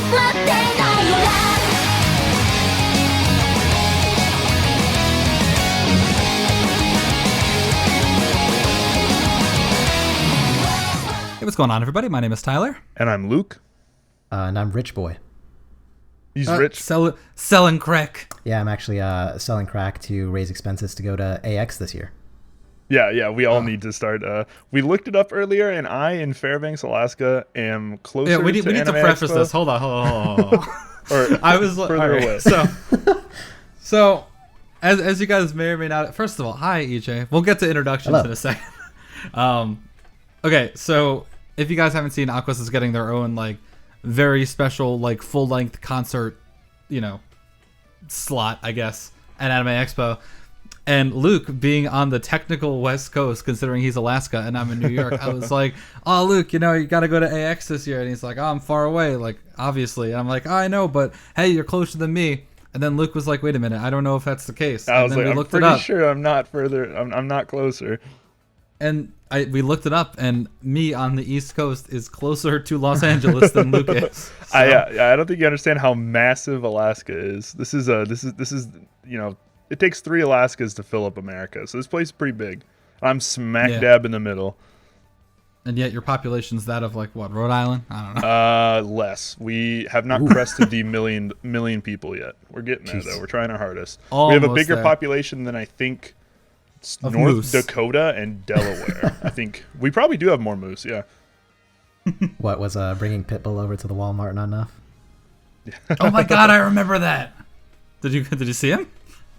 Hey, what's going on, everybody? My name is Tyler. And I'm Luke. And I'm Rich Boy. He's rich. Selling crack. Yeah, I'm actually selling crack to raise expenses to go to AX this year. Yeah, we all need to start. We looked it up earlier, and I, in Fairbanks, Alaska, am closer to we need to preface this. Hold on. Or I was further away. So, as you guys may or may not, first of all, hi, EJ. We'll get to introductions in a second. Okay, so if you guys haven't seen, Aquas is getting their own, like, very special, like, full-length concert, slot, I guess, at Anime Expo. And Luke, being on the technical West Coast, considering he's Alaska and I'm in New York, I was like, oh, Luke, you got to go to AX this year. And he's like, oh, I'm far away, like, obviously. And I'm like, oh, I know, but hey, you're closer than me. And then Luke was like, wait a minute, I don't know if that's the case. I was like, I'm pretty sure I'm not further, I'm not closer. And we looked it up, and me on the East Coast is closer to Los Angeles than Luke is. So. I don't think you understand how massive Alaska is. This is it takes 3 Alaskas to fill up America. So this place is pretty big. I'm smack dab in the middle. And yet your population's that of, like, what, Rhode Island? I don't know. Less. We have not crested the million people yet. We're getting there, though. We're trying our hardest. Almost we have a bigger there. population than I think of North moose. Dakota and Delaware. I think we probably do have more moose, yeah. What was bringing Pitbull over to the Walmart not enough? Oh my God, I remember that. Did you see him?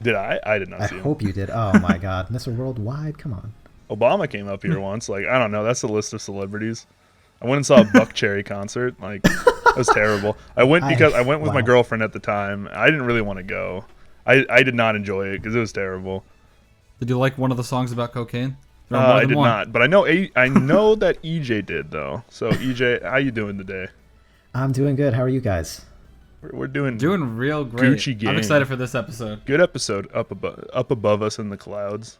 Did I? I did not see him. I hope you did. Oh my God, Mr. Worldwide, come on. Obama came up here once. Like, I don't know. That's a list of celebrities. I went and saw a Buck Cherry concert. Like, that was terrible. I went with my girlfriend at the time. I didn't really want to go. I did not enjoy it because it was terrible. Did you like one of the songs about cocaine? I did not, but I know that EJ did though. So EJ, how you doing today? I'm doing good. How are you guys? We're doing real great. Gucci gang. I'm excited for this episode. Good episode up above us in the clouds.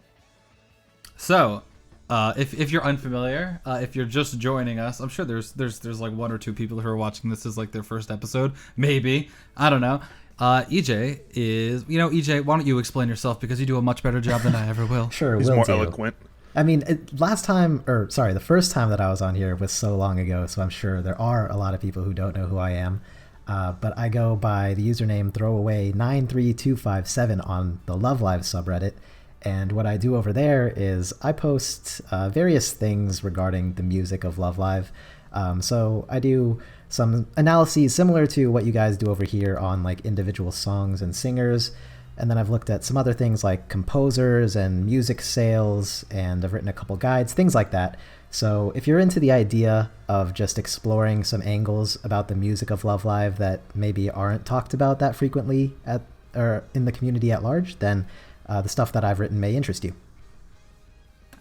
So, if you're unfamiliar, if you're just joining us, I'm sure there's like 1 or 2 people who are watching this as like their first episode, maybe. I don't know. EJ is, EJ, why don't you explain yourself, because you do a much better job than I ever will. Sure, He's more eloquent. I mean, the first time that I was on here was so long ago, so I'm sure there are a lot of people who don't know who I am. But I go by the username throwaway93257 on the Love Live subreddit. And what I do over there is I post various things regarding the music of Love Live. So I do some analyses similar to what you guys do over here on like individual songs and singers. And then I've looked at some other things like composers and music sales, and I've written a couple guides, things like that. So if you're into the idea of just exploring some angles about the music of Love Live that maybe aren't talked about that frequently or in the community at large, then the stuff that I've written may interest you.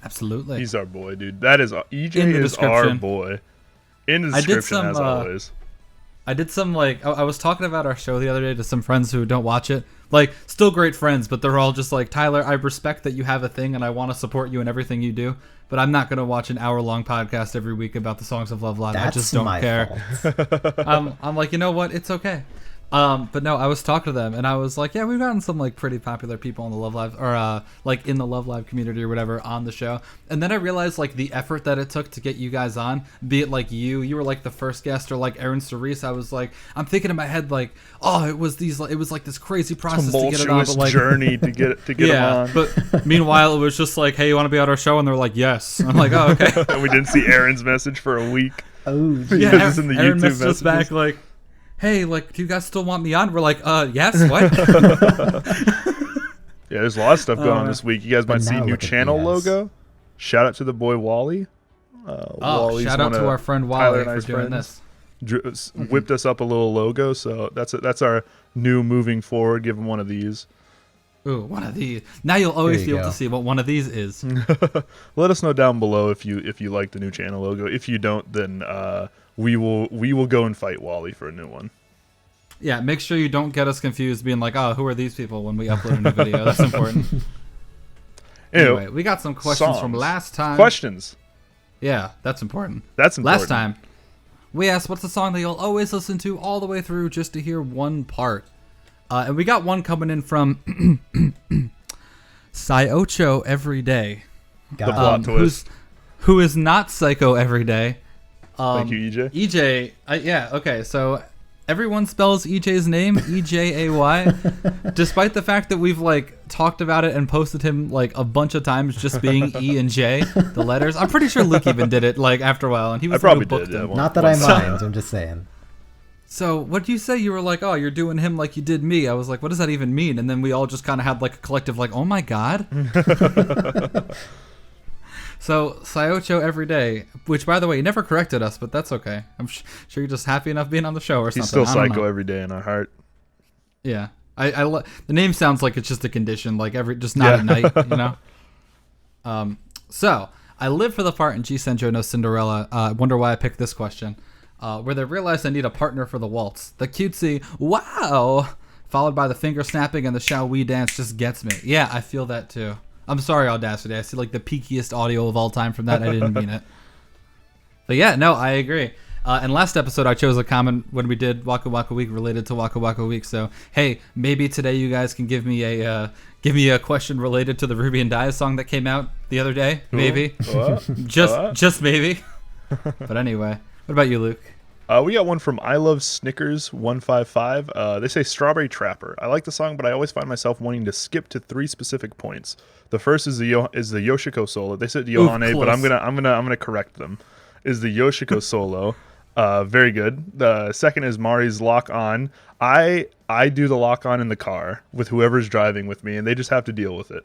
Absolutely. He's our boy, dude. That is EJ is our boy. In the description, as always. I did some, like, I was talking about our show the other day to some friends who don't watch it. Like, still great friends, but they're all just like, Tyler, I respect that you have a thing and I want to support you in everything you do, but I'm not going to watch an hour-long podcast every week about the songs of Love Live. I just don't care. I'm like, you know what? It's okay. But no, I was talking to them and I was like, yeah, we've gotten some like pretty popular people on the Love Live, or like in the Love Live community or whatever on the show. And then I realized like the effort that it took to get you guys on, be it like you were like the first guest, or like Aaron Cerise. I was like, I'm thinking in my head like, oh, it was like this crazy process to get it on, but like journey to get them on. But meanwhile it was just like, hey, you want to be on our show? And they're like, yes. I'm like, oh, okay. We didn't see Aaron's message for a week. Oh, yeah. Aaron messaged us back like, hey, like, do you guys still want me on? We're like, yes, what? Yeah, there's a lot of stuff going on this week. You guys might see a new channel logo. Shout out to the boy Wally. Shout out to our friend Wally for doing this. Whipped us up a little logo, so that's our new moving forward. Give him one of these. Ooh, one of these. Now you'll always be able to see what one of these is. Let us know down below if you like the new channel logo. If you don't, then we will go and fight Wally for a new one. Yeah, make sure you don't get us confused being like, oh, who are these people when we upload a new video. That's important. Anyway, we got some questions from last time. Questions. Yeah, that's important. That's important. Last time, we asked what's the song that you'll always listen to all the way through just to hear one part. And we got one coming in from Taiyou every day. The plot twist. Who is not Psycho every day. Thank you, EJ. EJ, yeah, okay, so everyone spells EJ's name EJAY, despite the fact that we've like talked about it and posted him like a bunch of times just being E and J, the letters. I'm pretty sure Luke even did it like after a while, and he was probably booked did. him. Not that I mind. I'm just saying. So what do you say? You were like, oh, you're doing him like you did me. I was like, what does that even mean? And then we all just kind of had like a collective like, oh my god. So Taiyou every day, which by the way, he never corrected us, but that's okay. I'm sure you're just happy enough being on the show or something. He's still Psycho every day in our heart. Yeah, the name sounds like it's just a condition, like just not at night, you know. So I live for the part in G Senjou no Cinderella. I wonder why I picked this question. Where they realize I need a partner for the waltz. The cutesy wow, followed by the finger snapping and the shall we dance just gets me. Yeah, I feel that too. I'm sorry, Audacity. I see like the peakiest audio of all time from that. I didn't mean it. But yeah, no, I agree. And last episode, I chose a comment when we did Waka Waka Week related to Waka Waka Week. So hey, maybe today you guys can give me a question related to the Ruby and Dia song that came out the other day. Maybe, just maybe. But anyway, what about you, Luke? We got one from I Love Snickers 155. They say Strawberry Trapper. I like the song, but I always find myself wanting to skip to 3 specific points. The first is the Yoshiko solo. They said Yohane, but I'm gonna correct them. Is the Yoshiko solo? Very good. The second is Mari's Lock On. I do the lock on in the car with whoever's driving with me, and they just have to deal with it.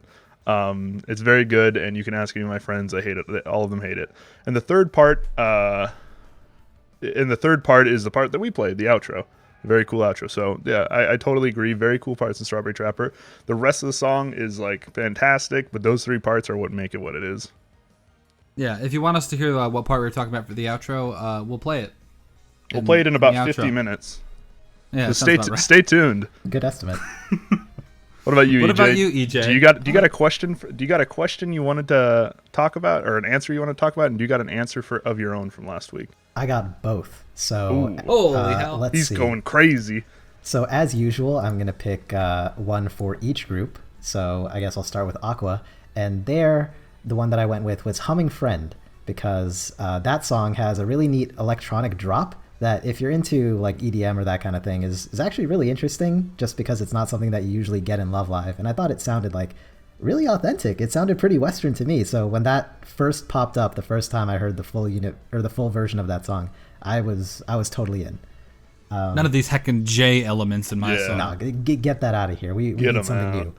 It's very good, and you can ask any of my friends. I hate it. All of them hate it. And the third part. And the third part is the part that we played, the outro. Very cool outro. So yeah, I totally agree. Very cool parts in Strawberry Trapper. The rest of the song is like fantastic, but those 3 parts are what make it what it is. Yeah, if you want us to hear what part we were talking about for the outro, we'll play it. We'll play it in about 50 minutes. Yeah, so stay tuned. Good estimate. What about you, EJ? What about you, EJ? Do you got a question? Do you got a question you wanted to talk about, or an answer you want to talk about, and do you got an answer of your own from last week? I got both. So holy hell! He's going crazy. So as usual, I'm gonna pick one for each group. So I guess I'll start with Aqua, and there, the one that I went with was Humming Friend, because that song has a really neat electronic drop that, if you're into like EDM or that kind of thing, is actually really interesting, just because it's not something that you usually get in Love Live. And I thought it sounded like really authentic. It sounded pretty Western to me. So when that first popped up, the first time I heard the full unit or the full version of that song, I was totally in. None of these heckin' J elements in my song. No, get that out of here. We need something new.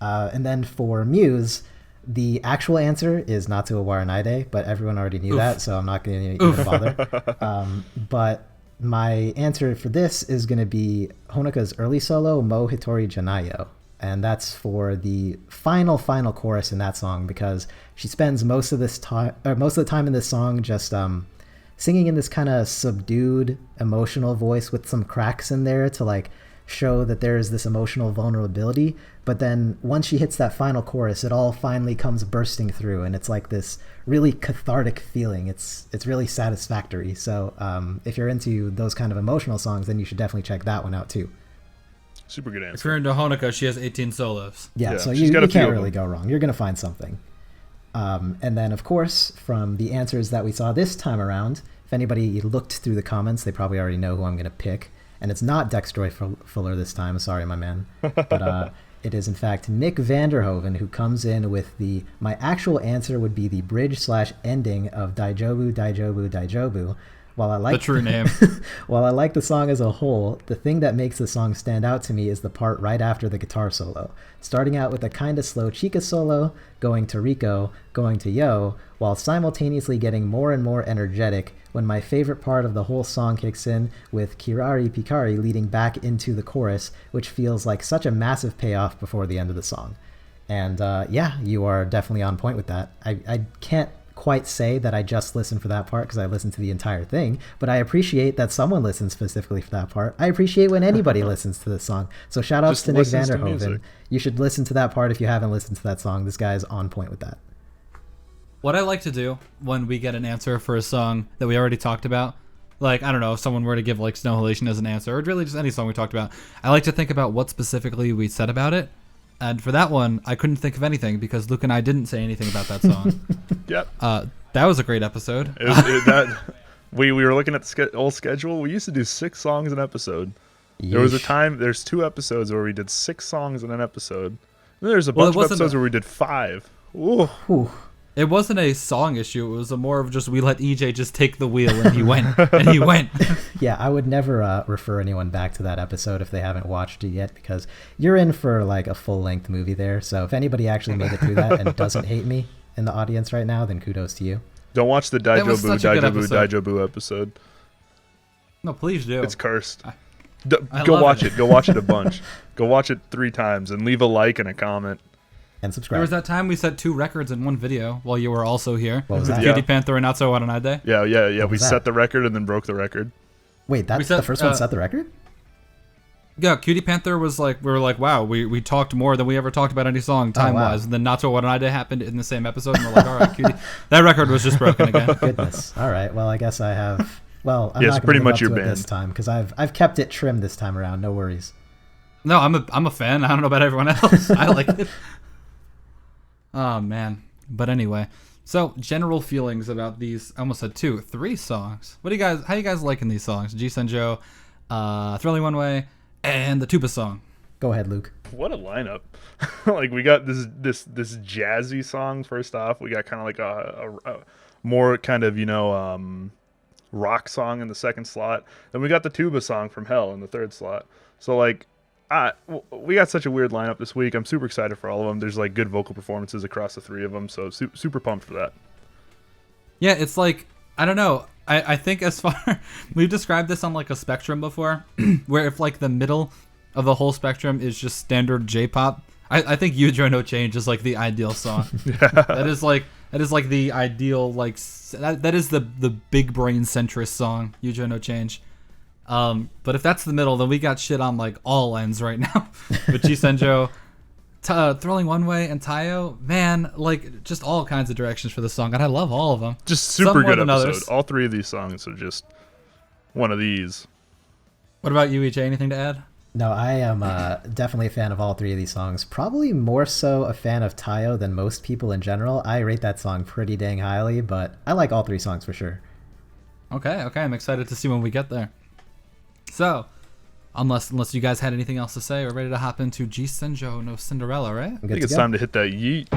And then for Muse, the actual answer is Natsu wa Waranaide, but everyone already knew that, so I'm not going to even bother. But my answer for this is going to be Honoka's early solo, Mo Hitori Janayo. And that's for the final chorus in that song, because she spends most of the time in this song just singing in this kind of subdued, emotional voice with some cracks in there to like show that there is this emotional vulnerability. But then once she hits that final chorus, it all finally comes bursting through, and it's like this really cathartic feeling. It's really satisfactory. So if you're into those kind of emotional songs, then you should definitely check that one out too. Super good answer. If you're into Honoka, she has 18 solos. Yeah, so you can't really go wrong. You're going to find something. And then, of course, from the answers that we saw this time around, if anybody looked through the comments, they probably already know who I'm going to pick. And it's not Dextroy Fuller this time. Sorry, my man. But it is, in fact, Nick Vanderhoven, who comes in with my actual answer would be the bridge/ending of Daijobu, Daijobu, Daijobu. While I like the true name. While I like the song as a whole, the thing that makes the song stand out to me is the part right after the guitar solo. Starting out with a kind of slow Chica solo, going to Rico, going to Yo, while simultaneously getting more and more energetic when my favorite part of the whole song kicks in with Kirari Pikari leading back into the chorus, which feels like such a massive payoff before the end of the song. And yeah, you are definitely on point with that. I can't quite say that I just listened for that part because I listened to the entire thing, but I appreciate that someone listens specifically for that part. I appreciate when anybody listens to this song. So shout outs to Nick Vanderhoven. You should listen to that part if you haven't listened to that song. This guy is on point with that. What I like to do when we get an answer for a song that we already talked about, Like, I don't know, if someone were to give like Snow Halation as an answer, or really just any song we talked about, I like to think about what specifically we said about it. And for that one, I couldn't think of anything because Luke and I didn't say anything about that song. Yep. That was a great episode. We were looking at the old schedule. We used to do 6 songs an episode. Yeesh. There was a time, there's 2 episodes where we did 6 songs in an episode. Then there's a bunch of episodes where we did 5. Ooh. Whew. It wasn't a song issue. It was a more of just we let EJ just take the wheel and he went and he went. Yeah, I would never refer anyone back to that episode if they haven't watched it yet, because you're in for like a full-length movie there. So if anybody actually made it through that and doesn't hate me in the audience right now, then kudos to you. Don't watch the Daijobu episode. episode. No, please do. It's cursed. I Go love watch it. it. Go watch it a bunch. Go watch it 3 times and leave a like and a comment. And There subscribe. was that time we set 2 records in one video while you were also here. What was With that? Cutie Yeah. Panther and Not So Waranade. Yeah. What We was that? set the record and then broke the record. Wait, that's set, the first one set the record? Yeah, Cutie Panther was like, we were like, wow, we talked more than we ever talked about any song time-wise. wow. And then Not So Waranade happened in the same episode. And we're like, all right, Cutie. That record was just broken again. Goodness. All right. Well, I guess I have. Well, I'm Yeah, it's not pretty going to much live up your to it this band. time because I've kept it trimmed this time around. No worries. No, I'm a fan. I don't know about everyone else. I like it. Oh man. But anyway, so general feelings about these. I almost said 3 songs. How you guys liking these songs? G Senjou, Thrilling One Way, and the tuba song. Go ahead, Luke. What a lineup! Like we got this jazzy song first off. We got kind of like a more kind of rock song in the second slot. Then we got the tuba song from Hell in the third slot. So like, we got such a weird lineup this week. I'm super excited for all of them. There's like good vocal performances across the 3 of them. So super pumped for that. Yeah, it's like, I don't know. I think as far we've described this on like a spectrum before, where if like the middle of the whole spectrum is just standard J-pop, I think Yujo No Change is like the ideal song. That is like the ideal that is the big brain centrist song, Yujo No Change. But if that's the middle, then we got shit on like all ends right now with G Senjou, Thrilling One Way, and Taiyou. Man, like just all kinds of directions for the song, and I love all of them. Just Some super more good than episode. others. All 3 of these songs are just one of these. What about you, EJ? Anything to add? No, I am definitely a fan of all 3 of these songs. Probably more so a fan of Taiyou than most people in general. I rate that song pretty dang highly, but I like all 3 songs for sure. Okay, I'm excited to see when we get there. So, unless you guys had anything else to say, we're ready to hop into G Senjou no Cinderella, right? I'm I good think to it's go. time to hit that yeet.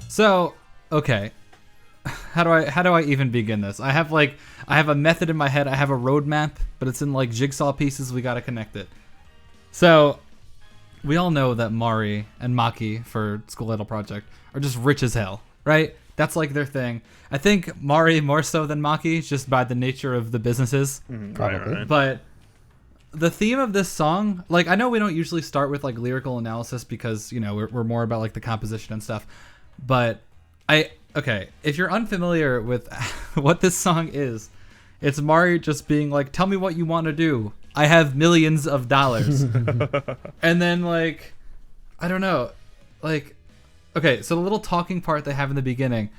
So, okay. How do I even begin this? I have a method in my head. I have a roadmap, but it's in like jigsaw pieces. We got to connect it. So, we all know that Mari and Maki for School Idol Project are just rich as hell, right? That's like their thing. I think Mari more so than Maki, just by the nature of the businesses. Probably. Right. But the theme of this song, like I know we don't usually start with like lyrical analysis because, you know, we're more about like the composition and stuff. But if you're unfamiliar with what this song is, it's Mari just being like, tell me what you want to do. I have millions of dollars. And then, like, I don't know. Like, okay, so the little talking part they have in the beginning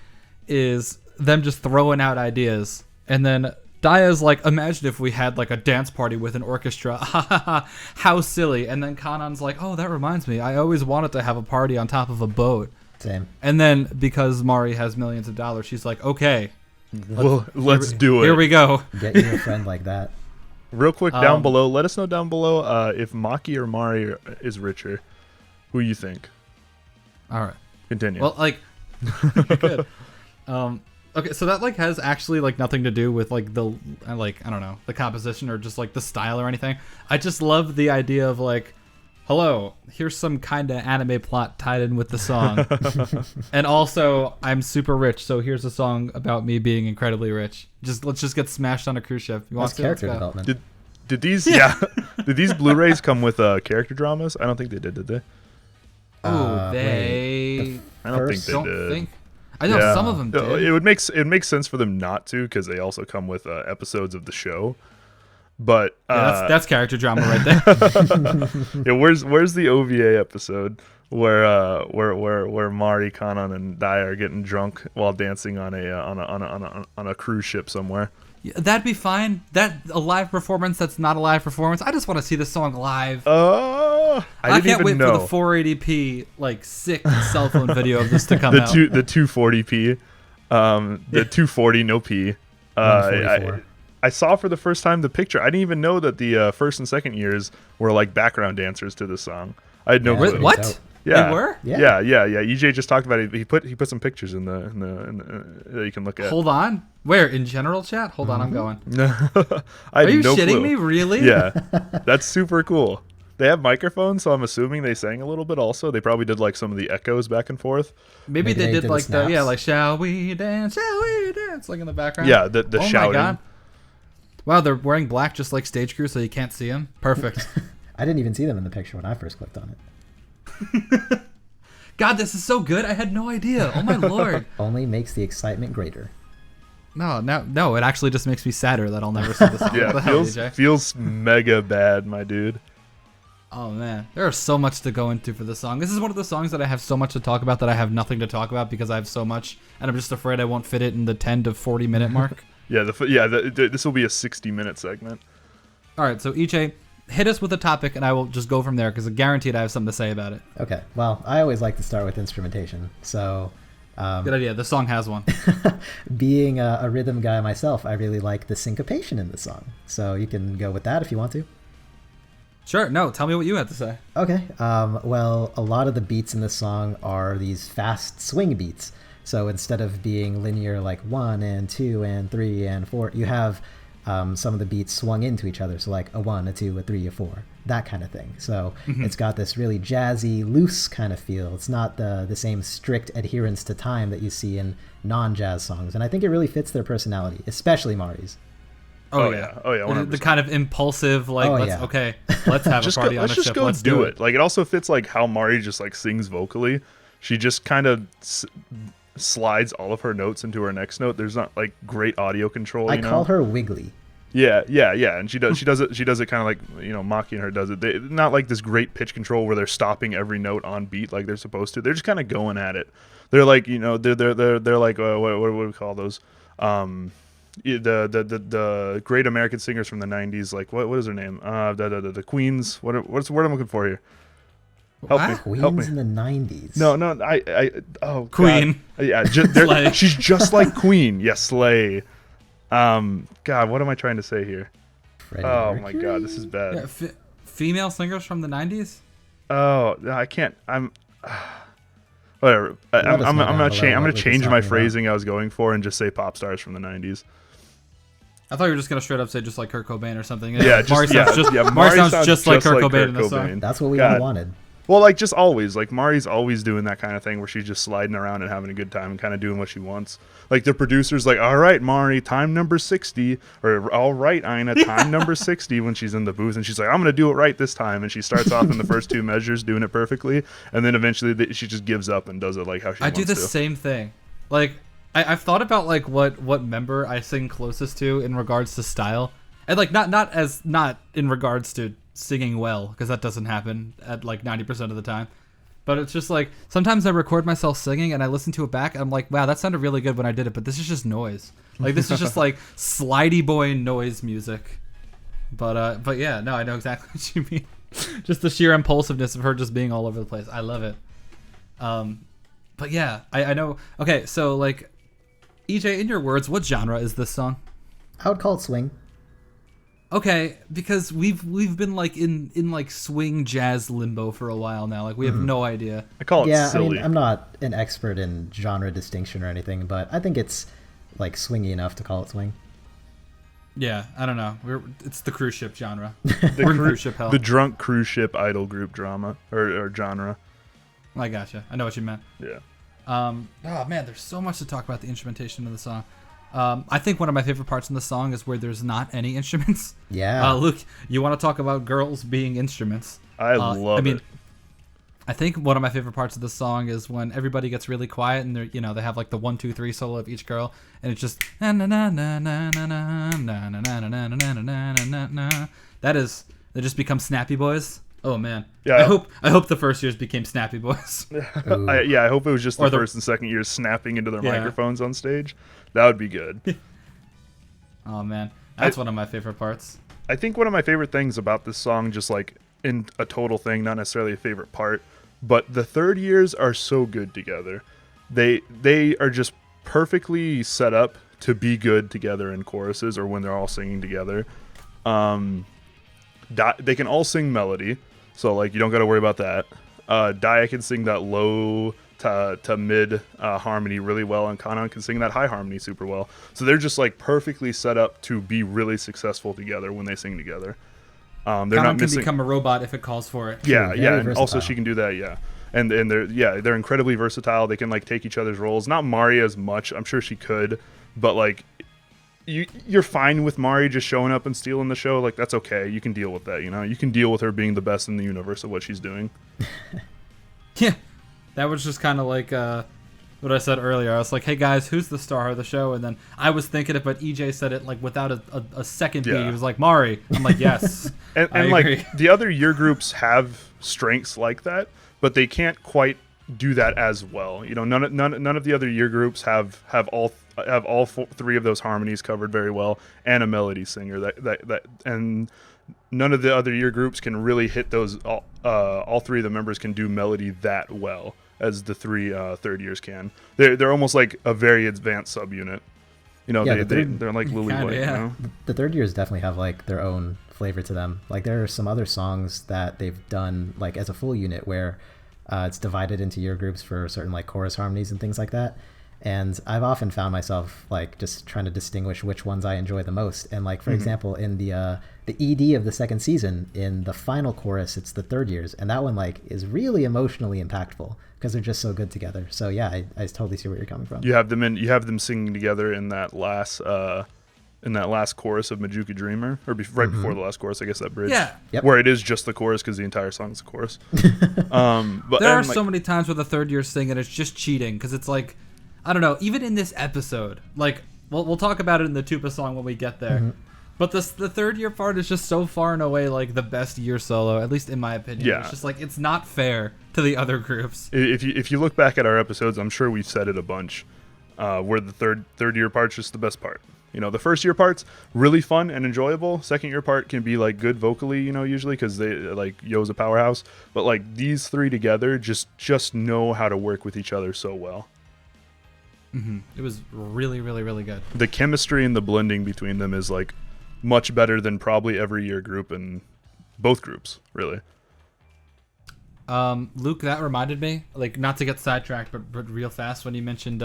is them just throwing out ideas. And then Daya's like, imagine if we had like a dance party with an orchestra. How silly. And then Kanan's like, oh, that reminds me. I always wanted to have a party on top of a boat. Same. And then because Mari has millions of dollars, she's like, okay. Let's do it. Here we go. Get you a friend like that. Real quick, down below, let us know down below if Maki or Mari is richer. Who you think? All right. Continue. Well, like, good. Okay, so that like has actually like nothing to do with like the like I don't know the composition or just like the style or anything. I just love the idea of like, hello, here's some kind of anime plot tied in with the song, and also I'm super rich, so here's a song about me being incredibly rich. Let's just get smashed on a cruise ship. You That's want to? character development. Did these did these Blu-rays come with character dramas? I don't think they did they? Oh, they. I don't think they don't did. think. I know some of them did. It would make sense for them not to, because they also come with episodes of the show. But that's character drama right there. yeah, where's the OVA episode where Mari, Kanan, and Daya are getting drunk while dancing on a cruise ship somewhere? Yeah, that'd be fine. A live performance that's not a live performance. I just want to see the song live. I can't wait for the 480p like sick cell phone video of this to come out. The 240p, the 240 no p. I saw for the first time the picture. I didn't even know that the first and second years were like background dancers to this song. I had no clue. What? Yeah. They were? Yeah. EJ just talked about it. He put some pictures in the that you can look at. Hold on. Where? In general chat? Hold on, I'm going. Are you shitting me? Really? Yeah. That's super cool. They have microphones, so I'm assuming they sang a little bit also. They probably did like some of the echoes back and forth. Maybe they did like like shall we dance, like in the background. Yeah, the oh shouting. My God. Wow, they're wearing black just like stage crew, so you can't see them. Perfect. I didn't even see them in the picture when I first clicked on it. God, this is so good. I had no idea. Oh my Lord. Only makes the excitement greater. No, it actually just makes me sadder that I'll never see this song. Yeah, feels mega bad, my dude. Oh man, there's so much to go into for this song. This is one of the songs that I have so much to talk about that I have nothing to talk about because I have so much, and I'm just afraid I won't fit it in the 10 to 40 minute mark. This will be a 60-minute segment. All right, so EJ, hit us with a topic, and I will just go from there because guaranteed I have something to say about it. Okay, well, I always like to start with instrumentation, so... good idea. The song has one. Being a rhythm guy myself, I really like the syncopation in the song, so you can go with that if you want to. Sure. No, tell me what you had to say. Okay. Well, a lot of the beats in this song are these fast swing beats. So instead of being linear like 1 and 2 and 3 and 4, you have some of the beats swung into each other. So like a 1, a 2, a 3, a 4, that kind of thing. So it's got this really jazzy, loose kind of feel. It's not the same strict adherence to time that you see in non-jazz songs. And I think it really fits their personality, especially Mari's. Oh yeah, 100%. The kind of impulsive, like, let's have a party on a ship. Let's do it. Like, it also fits like how Mari just like sings vocally. She just kind of slides all of her notes into her next note. There's not like great audio control. I call her Wiggly. Yeah, and she does it kind of like Maki and her does it. Not like this great pitch control where they're stopping every note on beat like they're supposed to. They're just kind of going at it. They're like they're like what do we call those? The great American singers from the 90s, like what is her name? The Queens. What's the word I'm looking for here? Help me. Queens in the 90s. No, Queen. God. Yeah, she's just like Queen. Yes, Slay. God, what am I trying to say here? Freddie oh Mercury? my God, this is bad. Yeah, female singers from the 90s? Oh, I can't. Whatever. I'm gonna change my phrasing I was going for and just say pop stars from the 90s. I thought you were just gonna straight up say just like Kurt Cobain or something. Yeah, Mari sounds just like Kurt Cobain in the song. That's what we all wanted. Well, like just always, like Mari's always doing that kind of thing where she's just sliding around and having a good time and kind of doing what she wants. Like the producer's like, all right, Mari, time number 60, or all right, Ina, time number 60 when she's in the booth, and she's like, I'm gonna do it right this time, and she starts off in the first two measures doing it perfectly, and then eventually she just gives up and does it like how she wants to. I do the same thing. Like I've thought about like what member I sing closest to in regards to style, And like not in regards to singing well, because that doesn't happen at like 90% of the time. But it's just like sometimes I record myself singing and I listen to it back and I'm like, wow, that sounded really good when I did it, but this is just noise. Like this is just like slidey boy noise music. But yeah, no, I know exactly what you mean. Just the sheer impulsiveness of her just being all over the place. I love it. But yeah, I know. Okay, so like, EJ, in your words, what genre is this song? I would call it swing. Okay, because we've been like in like swing jazz limbo for a while now. Like we have no idea. I call it silly. I mean, I'm not an expert in genre distinction or anything, but I think it's like swingy enough to call it swing. Yeah, I don't know. It's the cruise ship genre. Cruise ship hell. The drunk cruise ship idol group drama or genre. I gotcha. I know what you meant. Yeah. Oh man, there's so much to talk about the instrumentation of the song. I think one of my favorite parts in the song is where there's not any instruments. Yeah. Luke, you want to talk about girls being instruments? I love it. I think one of my favorite parts of the song is when everybody gets really quiet and they have like the 1, 2, 3 solo of each girl, and it's just na na na na na na na na na na na na na na. They just become Snappy Boys. Oh man. Yeah. I hope the first years became Snappy Boys. I hope it was just the first and second years snapping into their microphones on stage. That would be good. Oh man, that's one of my favorite parts. I think one of my favorite things about this song, just like in a total thing, not necessarily a favorite part, but the third years are so good together. They are just perfectly set up to be good together in choruses or when they're all singing together. They can all sing melody, so like you don't got to worry about that. Dia can sing that low to mid harmony really well, and Kanan can sing that high harmony super well. So they're just like perfectly set up to be really successful together when they sing together. They're not missing. Can become a robot if it calls for it. Yeah, and versatile. Also she can do that. Yeah, and they're incredibly versatile. They can like take each other's roles. Not Mari as much. I'm sure she could, but like you're fine with Mari just showing up and stealing the show. Like that's okay. You can deal with that. You can deal with her being the best in the universe of what she's doing. Yeah, that was just kind of like what I said earlier. I was like, hey guys, who's the star of the show? And then I was thinking it, but EJ said it like without a second beat. He was like, Mari. I'm like, yes. and like the other year groups have strengths like that, but they can't quite do that as well. None of the other year groups have all three of those harmonies covered very well, and a melody singer that and none of the other year groups can really hit those. All three of the members can do melody that well as the three third years can. They're almost like a very advanced subunit. They're like Lily White. Yeah. The third years definitely have like their own flavor to them. Like there are some other songs that they've done like as a full unit where it's divided into year groups for certain like chorus harmonies and things like that. And I've often found myself like just trying to distinguish which ones I enjoy the most. And like, for example, in the ED of the second season, in the final chorus, it's the third years. And that one like is really emotionally impactful because they're just so good together. So yeah, I totally see where you're coming from. You have them singing together in that last chorus of Majuka Dreamer, or right before the last chorus, I guess that bridge. Yeah. Yep. Where it is just the chorus because the entire song is the chorus. But there are so many times where the third year sing and it's just cheating because it's like, I don't know, even in this episode, like, we'll talk about it in the Tupa song when we get there. But the third year part is just so far and away like the best year solo, at least in my opinion. Yeah. It's just like it's not fair to the other groups. If you look back at our episodes, I'm sure we've said it a bunch, where the third year part's just the best part. The first year part's really fun and enjoyable. Second year part can be like good vocally, usually because they like Yo's a powerhouse. But like these three together just know how to work with each other so well. It was really, really, really good. The chemistry and the blending between them is like much better than probably every year group in both groups, really. Luke, that reminded me, like not to get sidetracked, but real fast when you mentioned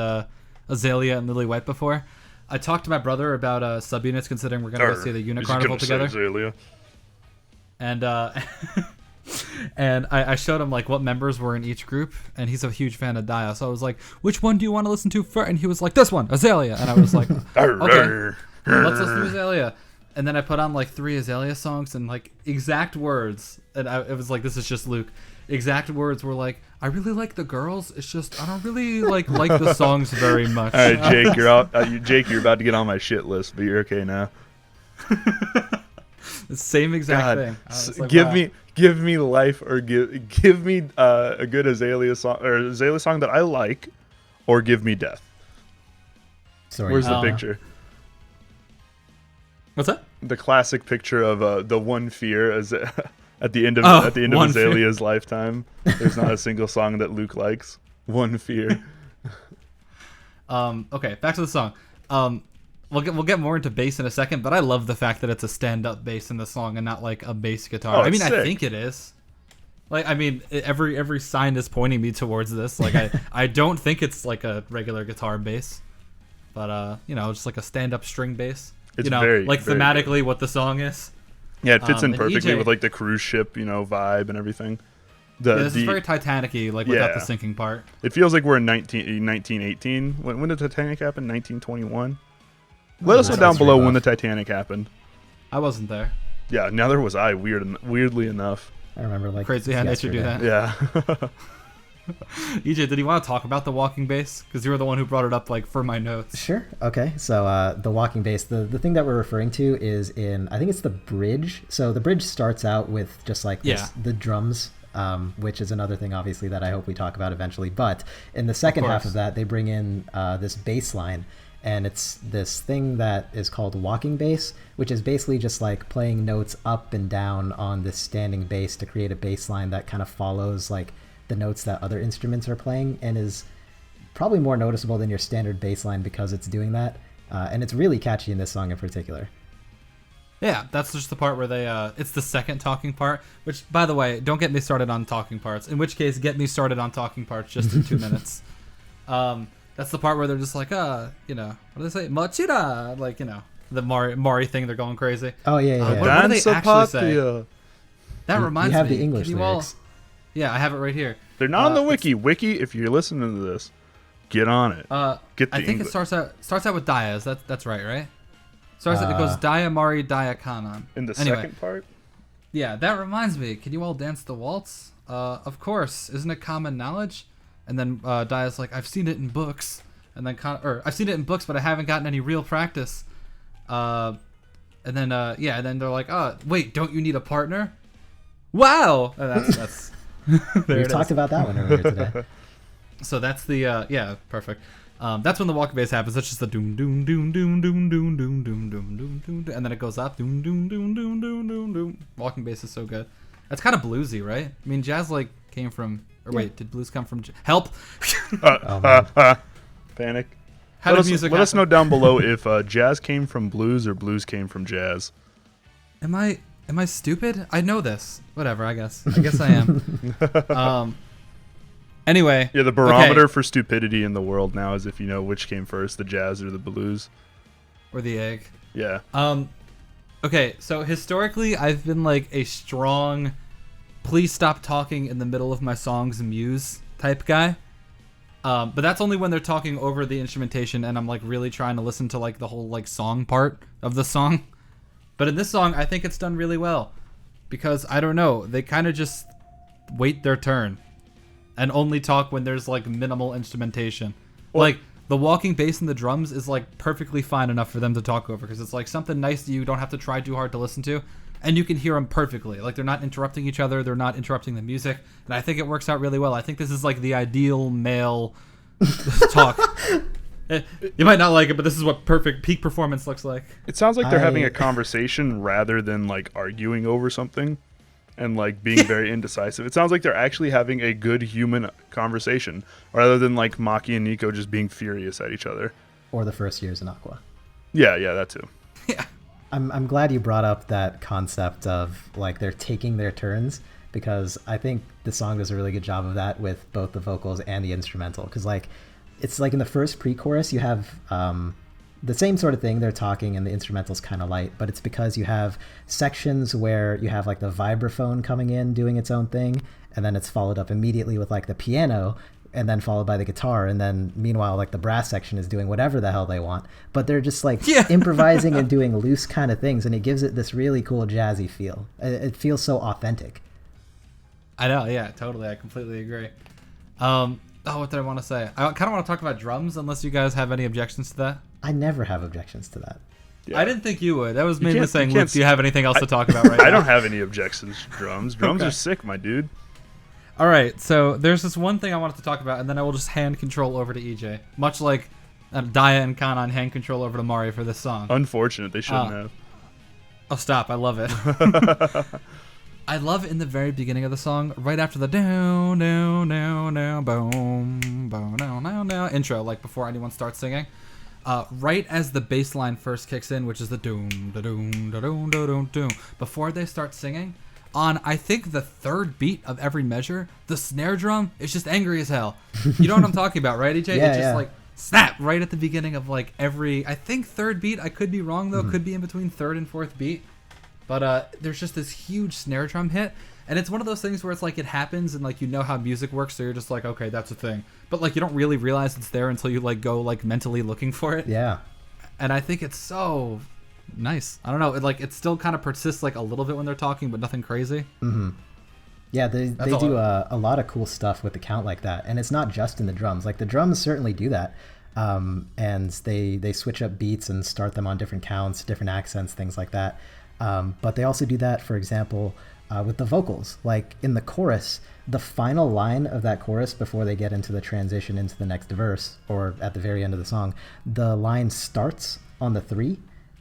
Azalea and Lily White before. I talked to my brother about subunits, considering we're gonna go see the Unit Carnival together. Azalea. And and I showed him like what members were in each group, and he's a huge fan of Dia. So I was like, "Which one do you want to listen to first?" And he was like, "This one, Azalea." And I was like, "Okay, let's listen to Azalea." And then I put on like 3 Azalea songs and like exact words, and it was like, "This is just Luke." Exact words were like, "I really like the girls. It's just I don't really like the songs very much." All right, Jake, you're about to get on my shit list, but you're okay now. The same exact God, thing. I was like, give wow. me life, or give me a good Azalea song, or Azalea song that I like, or give me death. Sorry, Where's the picture? What's that? The classic picture of the one fear as at the end of One Fear. Azalea's lifetime. There's not a single song that Luke likes. One fear. Okay, back to the song. We'll get more into bass in a second, but I love the fact that it's a stand-up bass in the song and not like a bass guitar. Oh, I mean, it's I sick. think it is. Like, I mean, every sign is pointing me towards this. Like, I don't think it's like a regular guitar bass, but just like a stand-up string bass. It's very very thematically good. what the song is. Yeah, it fits in and perfectly EJ with like the cruise ship, vibe and everything. This is very Titanic-y, like without the Yeah. sinking part. It feels like we're in 1918. When did the Titanic happen? 1921. Let us know down that's below very when the rough. Titanic happened. I wasn't there. Yeah, neither was I. Weirdly enough. I remember like Crazy how nature do yesterday. that. Yeah. EJ, did you want to talk about the walking bass? Because you were the one who brought it up, like, for my notes. Sure. Okay. So the walking bass, the thing that we're referring to is I think it's the bridge. So the bridge starts out with just like the drums, which is another thing, obviously, that I hope we talk about eventually. But in the second half of that, they bring in this bass line. And it's this thing that is called walking bass, which is basically just like playing notes up and down on this standing bass to create a bass line that kind of follows like the notes that other instruments are playing, and is probably more noticeable than your standard bass line because it's doing that. And it's really catchy in this song in particular. Yeah, that's just the part where they, it's the second talking part, which, by the way, don't get me started on talking parts. In which case, get me started on talking parts just in 2 minutes. That's the part where they're just like, what do they say? Machira! Like, the Mari thing, they're going crazy. Oh, yeah. What do they actually say? Danza That reminds you have me. the English can you lyrics. Yeah, I have it right here. They're not on the wiki. Wiki, if you're listening to this, get on it. Get the I think English. it starts out with Dias. That's right? Starts out, it goes Dia Mari Dia Kanan. In the Anyway. second part? Yeah, that reminds me. Can you all dance the waltz? Of course. Isn't it common knowledge? And then Dia's like, I've seen it in books. And then I've seen it in books, but I haven't gotten any real practice. And then they're like, wait, don't you need a partner? Wow. That's there We've it talked is. about that one earlier today. So that's the perfect. That's when the walking bass happens. That's just the doom doom doom doom doom doom doom doom doom doom doom, and then it goes up doom doom doom doom doom doom doom. Walking bass is so good. That's kind of bluesy, right? I mean, jazz came from. Or wait, did blues come from? Help! Panic. How did music? Let us know down below if jazz came from blues or blues came from jazz. Am I stupid? I know this. Whatever. I guess I am. Anyway. Yeah, the barometer for stupidity in the world now is if you know which came first, the jazz or the blues. Or the egg. Yeah. Okay, so historically, I've been like a strong, please stop talking in the middle of my songs muse type guy. But that's only when they're talking over the instrumentation and I'm like really trying to listen to like the whole like song part of the song. But in this song, I think it's done really well because I don't know, they kind of just wait their turn and only talk when there's like minimal instrumentation. Well, like the walking bass and the drums is like perfectly fine enough for them to talk over because it's like something nice that you don't have to try too hard to listen to. And you can hear them perfectly. Like, they're not interrupting each other. They're not interrupting the music. And I think it works out really well. I think this is, like, the ideal male talk. You might not like it, but this is what perfect peak performance looks like. It sounds like they're having a conversation rather than, like, arguing over something and, like, being very indecisive. It sounds like they're actually having a good human conversation rather than, like, Maki and Nico just being furious at each other. Or the first years in Aqua. Yeah, that too. Yeah. I'm glad you brought up that concept of like they're taking their turns because I think the song does a really good job of that with both the vocals and the instrumental because like it's like in the first pre-chorus you have the same sort of thing, they're talking and the instrumental's kind of light, but it's because you have sections where you have like the vibraphone coming in doing its own thing and then it's followed up immediately with like the piano and then followed by the guitar, and then meanwhile like the brass section is doing whatever the hell they want, but they're just like improvising and doing loose kind of things, and it gives it this really cool jazzy feel. It feels so authentic. I know, yeah, totally. I completely agree. What did I want to say? I kind of want to talk about drums, unless you guys have any objections to that. I never have objections to that. Yeah. I didn't think you would. That was mainly can't- saying, you Luke, can't do you have anything else to talk about right now? I don't have any objections to drums. Drums Okay. are sick, my dude. All right, so there's this one thing I wanted to talk about, and then I will just hand control over to EJ. Much like Daya and Kanan hand control over to Mari for this song. Unfortunate, they shouldn't have. Oh, stop. I love it. I love in the very beginning of the song, right after the down, down, down, down, boom, boom, down, down, down intro, like before anyone starts singing. Right as the bass line first kicks in, which is the doom, da doom, da doom, da doom, doom. Before they start singing, on I think the third beat of every measure, the snare drum is just angry as hell. You know what I'm talking about, right, EJ? Yeah, It's just yeah. like snap right at the beginning of like every, I think third beat. I could be wrong though. Could be in between third and fourth beat. But there's just this huge snare drum hit, and it's one of those things where it's like it happens and like you know how music works, so you're just like, okay, that's a thing. But like you don't really realize it's there until you like go like mentally looking for it. Yeah. And I think it's so nice. I don't know. It still kind of persists like a little bit when they're talking, but nothing crazy. Yeah, they That's do all. a lot of cool stuff with the count like that, and it's not just in the drums. Like the drums certainly do that, and they switch up beats and start them on different counts, different accents, things like that. But they also do that, for example, with the vocals. Like in the chorus, the final line of that chorus before they get into the transition into the next verse, or at the very end of the song, the line starts on the 3,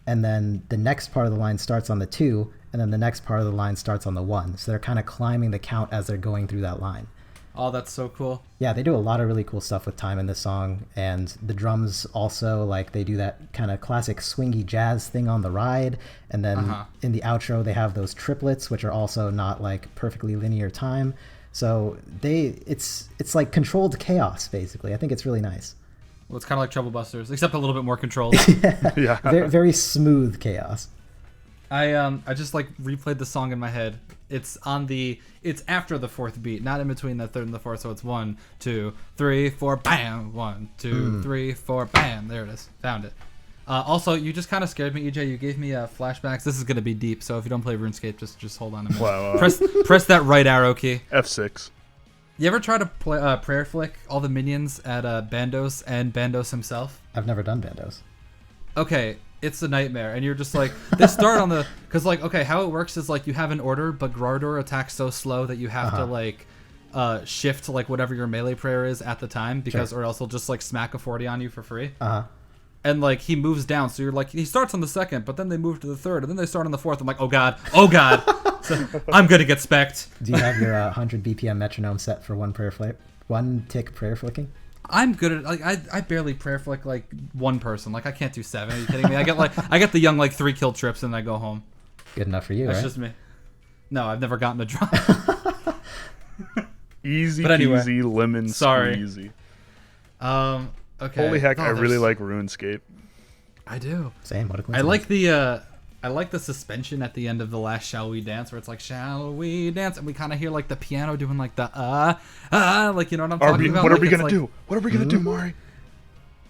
and then the next part of the line starts on the 2, and then the next part of the line starts on the 1. So they're kind of climbing the count as they're going through that line. Oh, that's so cool. Yeah, they do a lot of really cool stuff with time in this song, and the drums also, like, they do that kind of classic swingy jazz thing on the ride, and then in the outro they have those triplets, which are also not like perfectly linear time. So it's like controlled chaos, basically. I think it's really nice. Well, it's kind of like Trouble Busters, except a little bit more controlled. Yeah. Very, very smooth chaos. I just like replayed the song in my head. It's after the fourth beat, not in between the third and the fourth. So it's 1, 2, 3, 4, bam. 1, 2, 3, 4, bam. There it is. Found it. Also, you just kind of scared me, EJ. You gave me flashbacks. This is gonna be deep. So if you don't play RuneScape, just hold on a minute. Wow. Press that right arrow key. F6. You ever try to play prayer flick all the minions at Bandos and Bandos himself? I've never done bandos. Okay, it's a nightmare, and you're just like, they start on the, because like, okay, how it works is like you have an order, but Grardor attacks so slow that you have to like shift to like whatever your melee prayer is at the time, because or else he'll just like smack a 40 on you for free. And like he moves down, so you're like, he starts on the second, but then they move to the third, and then they start on the fourth. I'm like, oh god, so I'm gonna get specced. Do you have your 100 BPM metronome set for one tick prayer flicking? I'm good at like I barely prayer flick like one person. Like I can't do 7. Are you kidding me? I get the young like 3 kill trips and I go home. Good enough for you, That's right? just me. No, I've never gotten a drop. Easy But anyway, peasy, lemon sorry. squeezy. Okay. Holy heck, Oh, I really there's- like RuneScape. I do. Same. What a I coincidence. like the suspension at the end of the last "Shall We Dance," where it's like "Shall we dance," and we kind of hear like the piano doing like the like you know what I'm talking about. What are Like, we it's gonna like, do? What are we gonna do, Mari?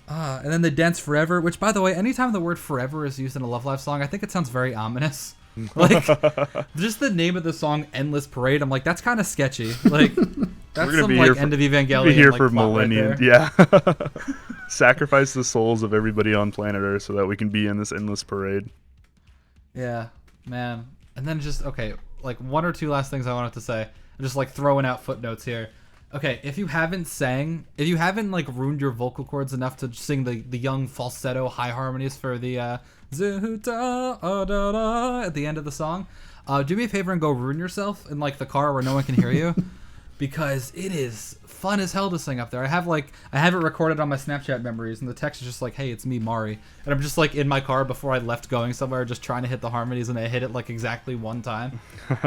And then they dance forever. Which, by the way, anytime the word "forever" is used in a Love Live song, I think it sounds very ominous. Like just the name of the song "Endless Parade." I'm like, that's kind of sketchy. Like that's gonna some be like here for- end of Evangelion. Be here like, for plot right millennia. there. Yeah. Sacrifice the souls of everybody on planet Earth so that we can be in this endless parade. Yeah, man. And then just, okay, like 1 or 2 last things I wanted to say. I'm just like throwing out footnotes here. Okay, if you haven't like ruined your vocal cords enough to sing the young falsetto high harmonies for the Zuta at the end of the song, do me a favor and go ruin yourself in like the car where no one can hear you. Because it is fun as hell to sing up there. I have it recorded on my Snapchat memories, and the text is just like, "Hey, it's me, Mari," and I'm just like in my car before I left going somewhere, just trying to hit the harmonies, and I hit it like exactly one time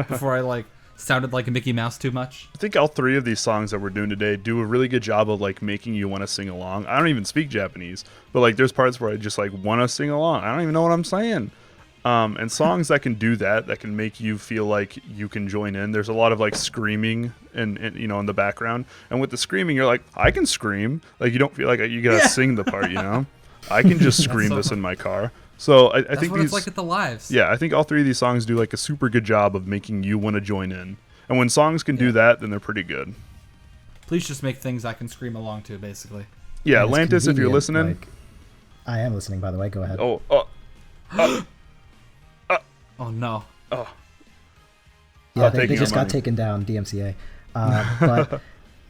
before I like sounded like a Mickey Mouse too much. I think all 3 of these songs that we're doing today do a really good job of like making you want to sing along. I don't even speak Japanese, but like there's parts where I just like want to sing along. I don't even know what I'm saying. And songs that can do that can make you feel like you can join in. There's a lot of like screaming and you know in the background, and with the screaming you're like, I can scream. Like you don't feel like you gotta sing the part, you know. I can just scream this in my car. So I think what these, it's like at the lives. yeah, I think all 3 of these songs do like a super good job of making you want to join in. And when songs can do that, then they're pretty good. Please just make things I can scream along to, basically. Yeah, And it's Atlantis, if you're convenient, listening. like- I am listening, by the way. Go ahead. Oh, Oh no. Oh. Yeah, they just got taken down, DMCA. But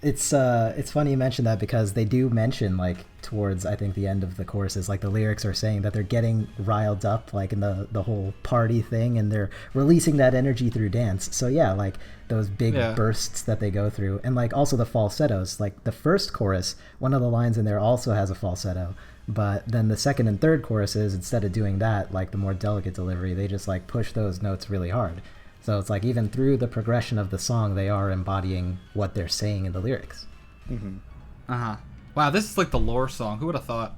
it's funny you mention that because they do mention like towards I think the end of the choruses, like the lyrics are saying that they're getting riled up like in the whole party thing, and they're releasing that energy through dance. So yeah, like those big bursts that they go through, and like also the falsettos. Like the first chorus, one of the lines in there also has a falsetto, but then the second and third choruses, instead of doing that, like the more delicate delivery, they just like push those notes really hard. So it's like even through the progression of the song, they are embodying what they're saying in the lyrics. Mm-hmm. Uh-huh. Wow, this is like the lore song. Who would have thought?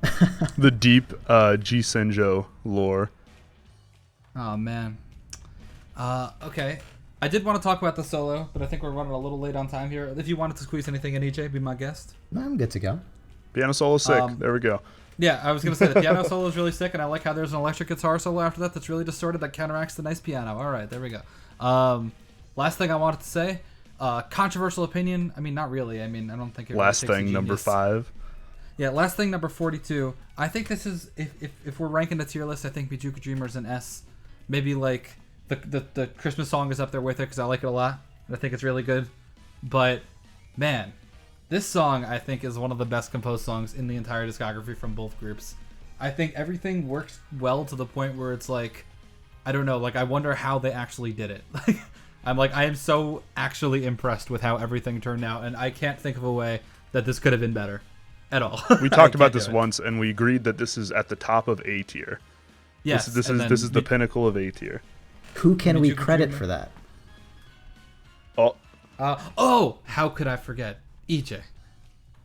The deep G Senjou lore. Oh, man. Okay. I did want to talk about the solo, but I think we're running a little late on time here. If you wanted to squeeze anything in, EJ, be my guest. No, I'm good to go. Piano solo sick. There we go. Yeah, I was going to say the piano solo is really sick, and I like how there's an electric guitar solo after that that's really distorted that counteracts the nice piano. All right, there we go. Last thing I wanted to say, controversial opinion. I mean, not really. I mean, I don't think it really last takes a thing, genius. number 5. Yeah, last thing, number 42. I think this is, if we're ranking the tier list, I think Bijuka Dreamer's an S. Maybe like the Christmas song is up there with it because I like it a lot. And I think it's really good. But, man, this song I think is one of the best composed songs in the entire discography from both groups. I think everything works well to the point where it's like, I don't know, like I wonder how they actually did it. Like I am so actually impressed with how everything turned out, and I can't think of a way that this could have been better at all. We talked about this once, and we agreed that this is at the top of A tier. Yes, this is the pinnacle of A tier. Who can we credit for that? How could I forget? EJ.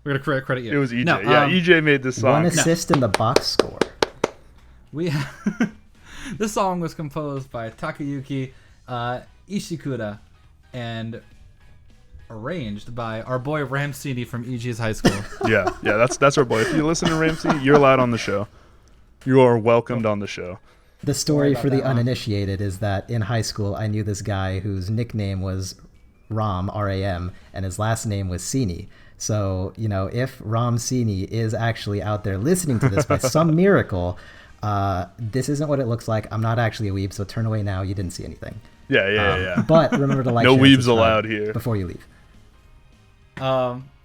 We're gonna credit you. It was EJ. No, EJ made this song. One assist in the box score. This song was composed by Takayuki Ishikura and arranged by our boy Ramsini from EG's high school. yeah, that's our boy. If you listen to Ramsey, you're allowed on the show. You are welcomed on the show. The story for the uninitiated is that in high school, I knew this guy whose nickname was Ram, R-A-M, and his last name was Sini. So, if Ram Sini is actually out there listening to this by some miracle, this isn't what it looks like. I'm not actually a weeb, so turn away now. You didn't see anything. Yeah. But remember to like, no share, weebs allowed here before you leave.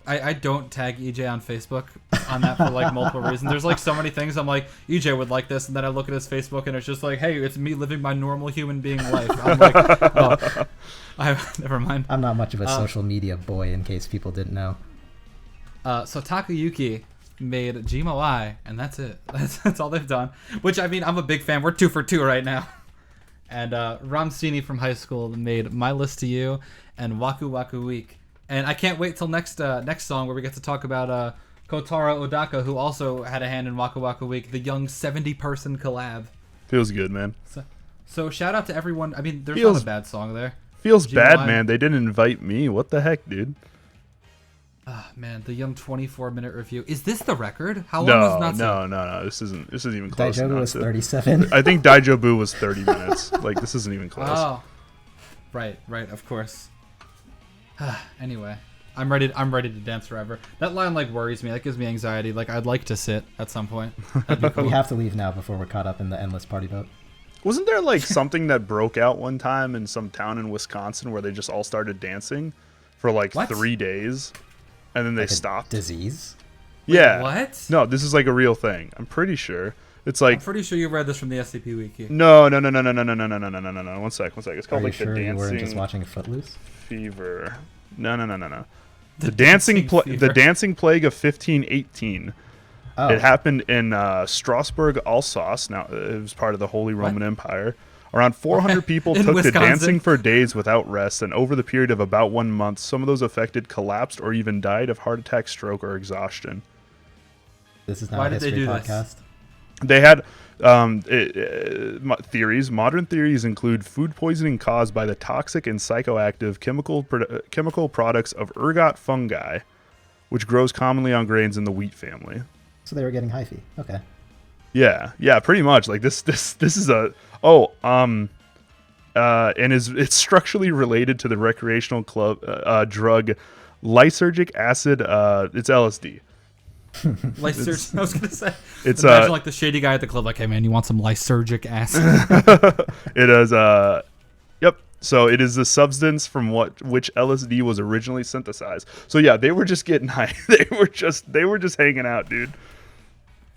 I don't tag EJ on Facebook on that for like multiple reasons. There's like so many things I'm like, EJ would like this, and then I look at his Facebook and it's just like, hey, it's me living my normal human being life. I'm like, oh, never mind. I'm not much of a social media boy, in case people didn't know. So Takayuki made Jima Y, and that's it. That's all they've done. Which, I mean, I'm a big fan. We're 2 for 2 right now. And Ramsini from high school made My List to You and Waku Waku Week. And I can't wait till next song where we get to talk about Kotaro Odaka, who also had a hand in Waku Waku Week, the young 70-person collab. Feels good, man. So shout out to everyone. I mean, there's not a bad song there. Feels bad, man. They didn't invite me. What the heck, dude? Man, the young 24-minute review. Is this the record? How long was Natsu? No. This isn't even close. Daijobu was 37. I think Daijobu was 30 minutes. Like, this isn't even close. Oh, right, of course. Anyway, I'm ready to dance forever. That line like worries me. That gives me anxiety. Like I'd like to sit at some point. That'd be cool. We have to leave now before we're caught up in the endless party boat. Wasn't there like something that broke out one time in some town in Wisconsin where they just all started dancing for like 3 days, and then they stopped? Disease? Yeah. Wait, what? No, this is like a real thing. I'm pretty sure. It's like. I'm pretty sure you read this from the SCP Wiki. No. 1 sec. It's called Are like you sure the you dancing weren't just watching Footloose? fever. No. The dancing plague of 1518. Oh. It happened in Strasbourg, Alsace. Now it was part of the Holy Roman Empire. Around 400 people took to dancing for days without rest, and over the period of about 1 month, some of those affected collapsed or even died of heart attack, stroke, or exhaustion. This is not a history podcast. They had theories. Modern theories include food poisoning caused by the toxic and psychoactive chemical products of ergot fungi, which grows commonly on grains in the wheat family. So they were getting hyphy. Okay. Yeah, pretty much. Like this is and it's structurally related to the recreational drug lysergic acid. It's LSD. Lysergic. I was gonna say. It's Imagine like the shady guy at the club, like, hey man, you want some lysergic acid? It is yep. So it is the substance from which LSD was originally synthesized. So yeah, they were just getting high. They were just hanging out, dude.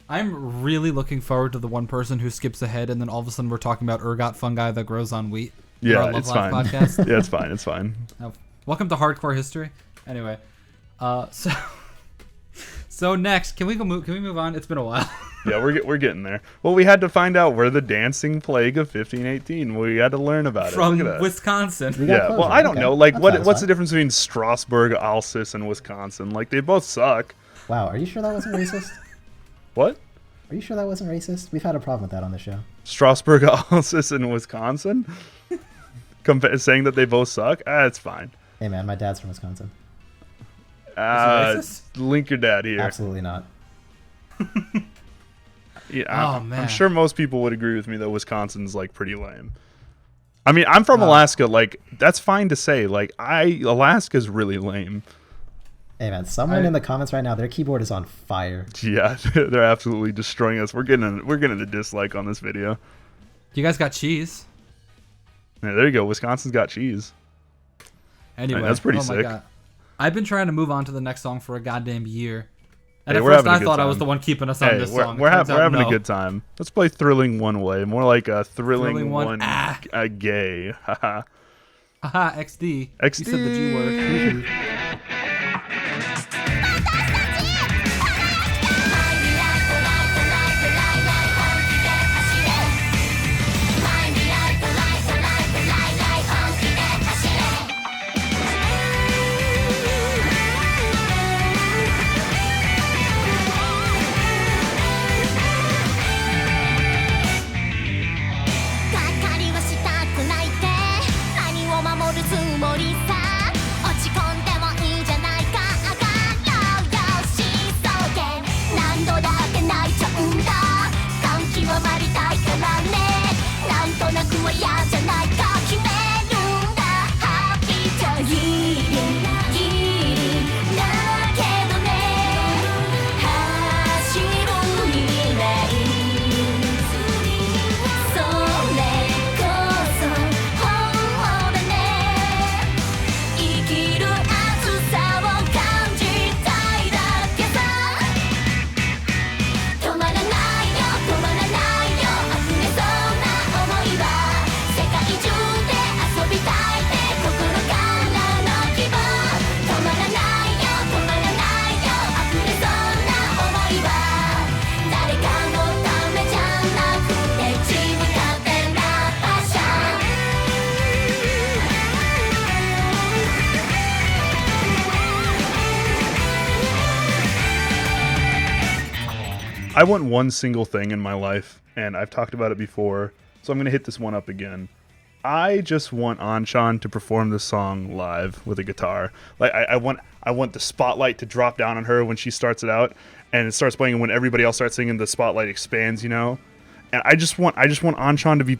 I'm really looking forward to the one person who skips ahead and then all of a sudden we're talking about ergot fungi that grows on wheat. Yeah, it's fine. Podcast. Yeah, it's fine. It's fine. Welcome to Hardcore History. Anyway, so next, can we move on? It's been a while. Yeah, we're getting there. Well, we had to find out where the dancing plague of 1518. We had to learn about it. From Wisconsin. Yeah. Well, I don't know. Like, what's the difference between Strasbourg, Alsace, and Wisconsin? Like, they both suck. Wow, are you sure that wasn't racist? What? Are you sure that wasn't racist? We've had a problem with that on the show. Strasbourg, Alsace, and Wisconsin? Saying that they both suck? It's fine. Hey man, my dad's from Wisconsin. Link your dad here. Absolutely not. Yeah, I'm sure most people would agree with me that Wisconsin's like pretty lame. I mean, I'm from Alaska. Like, that's fine to say. Like, Alaska's really lame. Hey man, someone in the comments right now, their keyboard is on fire. Yeah, they're absolutely destroying us. We're getting a dislike on this video. You guys got cheese. Yeah, there you go. Wisconsin's got cheese. Anyway, that's pretty sick. God. I've been trying to move on to the next song for a goddamn year. And hey, at first I thought I was the one keeping us on this song. We're having a good time. Let's play Thrilling One Way. More like a Thrilling One Gay. Haha. Haha, XD. XD. You said the G word. I want one single thing in my life, and I've talked about it before, so I'm going to hit this one up again. I just want Anshan to perform this song live with a guitar. Like I want the spotlight to drop down on her when she starts it out, and it starts playing, and when everybody else starts singing, the spotlight expands, you know? And I just want Anshan to be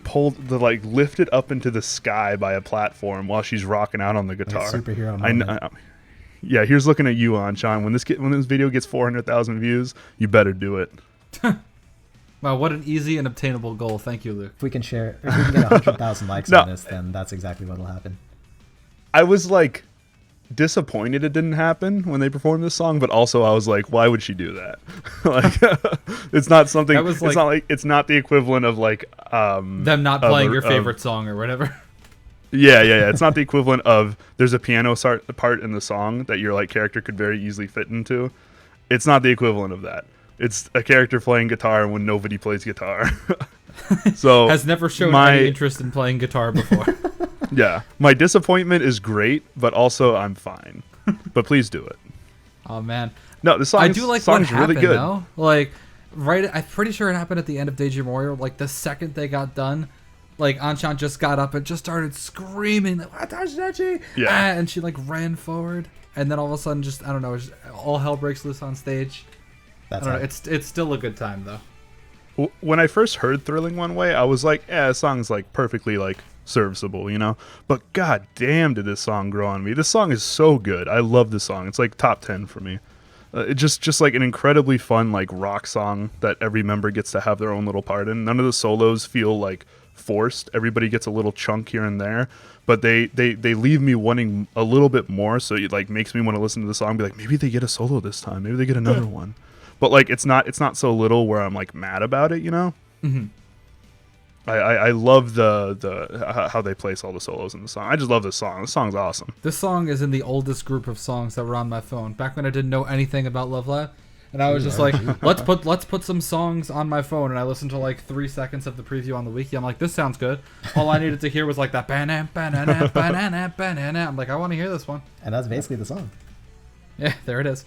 lifted up into the sky by a platform while she's rocking out on the guitar. Like superhero moment. Yeah, here's looking at you, Anshan. When this video gets 400,000 views, you better do it. Wow, what an easy and obtainable goal. Thank you, Luke. If we can get 100,000 likes on this, then that's exactly what'll happen. I was like disappointed it didn't happen when they performed this song, but also I was like, why would she do that? Like, it's not something. It's not the equivalent of like them not playing your favorite song or whatever. Yeah. It's not the equivalent of there's a piano part in the song that your like character could very easily fit into. It's not the equivalent of that. It's a character playing guitar when nobody plays guitar. So has never shown any interest in playing guitar before. Yeah, my disappointment is great, but also I'm fine. But please do it. Oh man, no, the song. I do like what happened, really good. Though. Like, right, I'm pretty sure it happened at the end of Deji Memorial. Like the second they got done, like Anshan just got up and just started screaming, like, and she like ran forward, and then all of a sudden, just I don't know, all hell breaks loose on stage. I don't know. It's still a good time though. When I first heard "Thrilling One Way," I was like, "Yeah, this song's like perfectly like serviceable, you know." But god damn, did this song grow on me. This song is so good. I love this song. It's like top 10 for me. It's just like an incredibly fun like rock song that every member gets to have their own little part in. None of the solos feel like forced. Everybody gets a little chunk here and there, but they leave me wanting a little bit more. So it like makes me want to listen to the song and be like, maybe they get a solo this time, maybe they get another one. But like it's not so little where I'm like mad about it, you know. Mm-hmm. I love the how they place all the solos in the song. I just love this song. This song's awesome. This song is in the oldest group of songs that were on my phone back when I didn't know anything about Love Live, and I was just like, let's put some songs on my phone, and I listened to like 3 seconds of the preview on the wiki. I'm like, this sounds good. All I needed to hear was like that banana banana banana banana. I'm like, I want to hear this one. And that's basically the song. Yeah, there it is.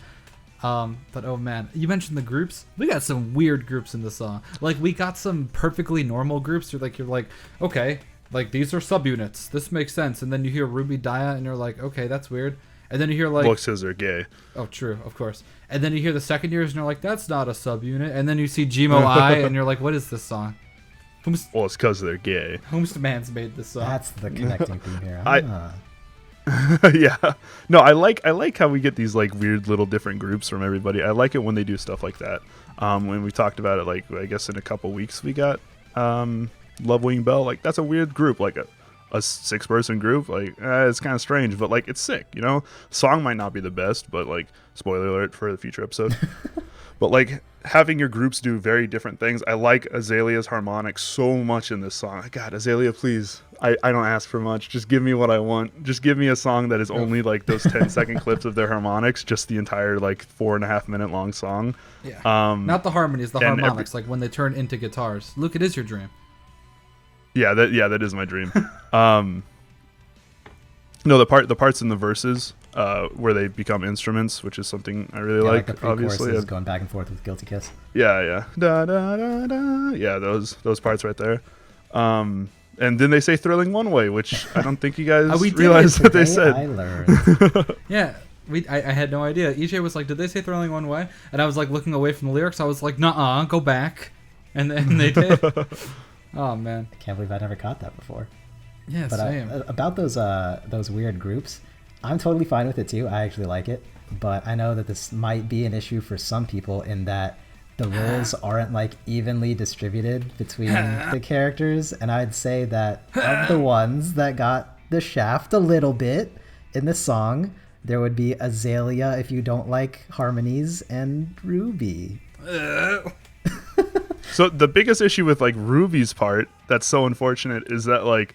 But oh man, you mentioned the groups. We got some weird groups in the song. Like we got some perfectly normal groups. You're like, okay, like these are subunits. This makes sense. And then you hear Ruby Daya, and you're like, okay, that's weird. And then you hear like, looks as they're gay. Oh, true, of course. And then you hear the second years, and you're like, that's not a subunit. And then you see Jimo I, and you're like, what is this song? Well, it's because they're gay. Whomst man's made this song? That's the connecting theme here. Yeah. No, I like how we get these like weird little different groups from everybody. I like it when they do stuff like that. When we talked about it, like I guess in a couple weeks we got Love Wing Bell. Like that's a weird group, like a 6-person group. Like it's kind of strange, but like it's sick, you know. Song might not be the best, but like spoiler alert for the future episode. But like having your groups do very different things. I like Azalea's harmonics so much in this song. God, Azalea, please. I don't ask for much. Just give me what I want. Just give me a song that is only like those 10-second clips of their harmonics, just the entire like 4.5-minute long song. Yeah. Not the harmonies, the harmonics, like when they turn into guitars. Luke, it is your dream. Yeah, that is my dream. No, the parts in the verses where they become instruments, which is something I really like. The obviously, going back and forth with Guilty Kiss. Yeah. Da da da da. Yeah, those parts right there. And then they say "Thrilling One Way," which I don't think you guys realize that they said. I learned. Yeah, I had no idea. EJ was like, "Did they say "Thrilling One Way"?" And I was like looking away from the lyrics. I was like, "Nuh-uh, go back," and then they did. Oh man, I can't believe I never caught that before. Yeah, but same. About those weird groups, I'm totally fine with it too. I actually like it, but I know that this might be an issue for some people in that the roles aren't like evenly distributed between the characters, and I'd say that of the ones that got the shaft a little bit in the song, there would be Azalea if you don't like harmonies, and Ruby. So the biggest issue with like Ruby's part that's so unfortunate is that like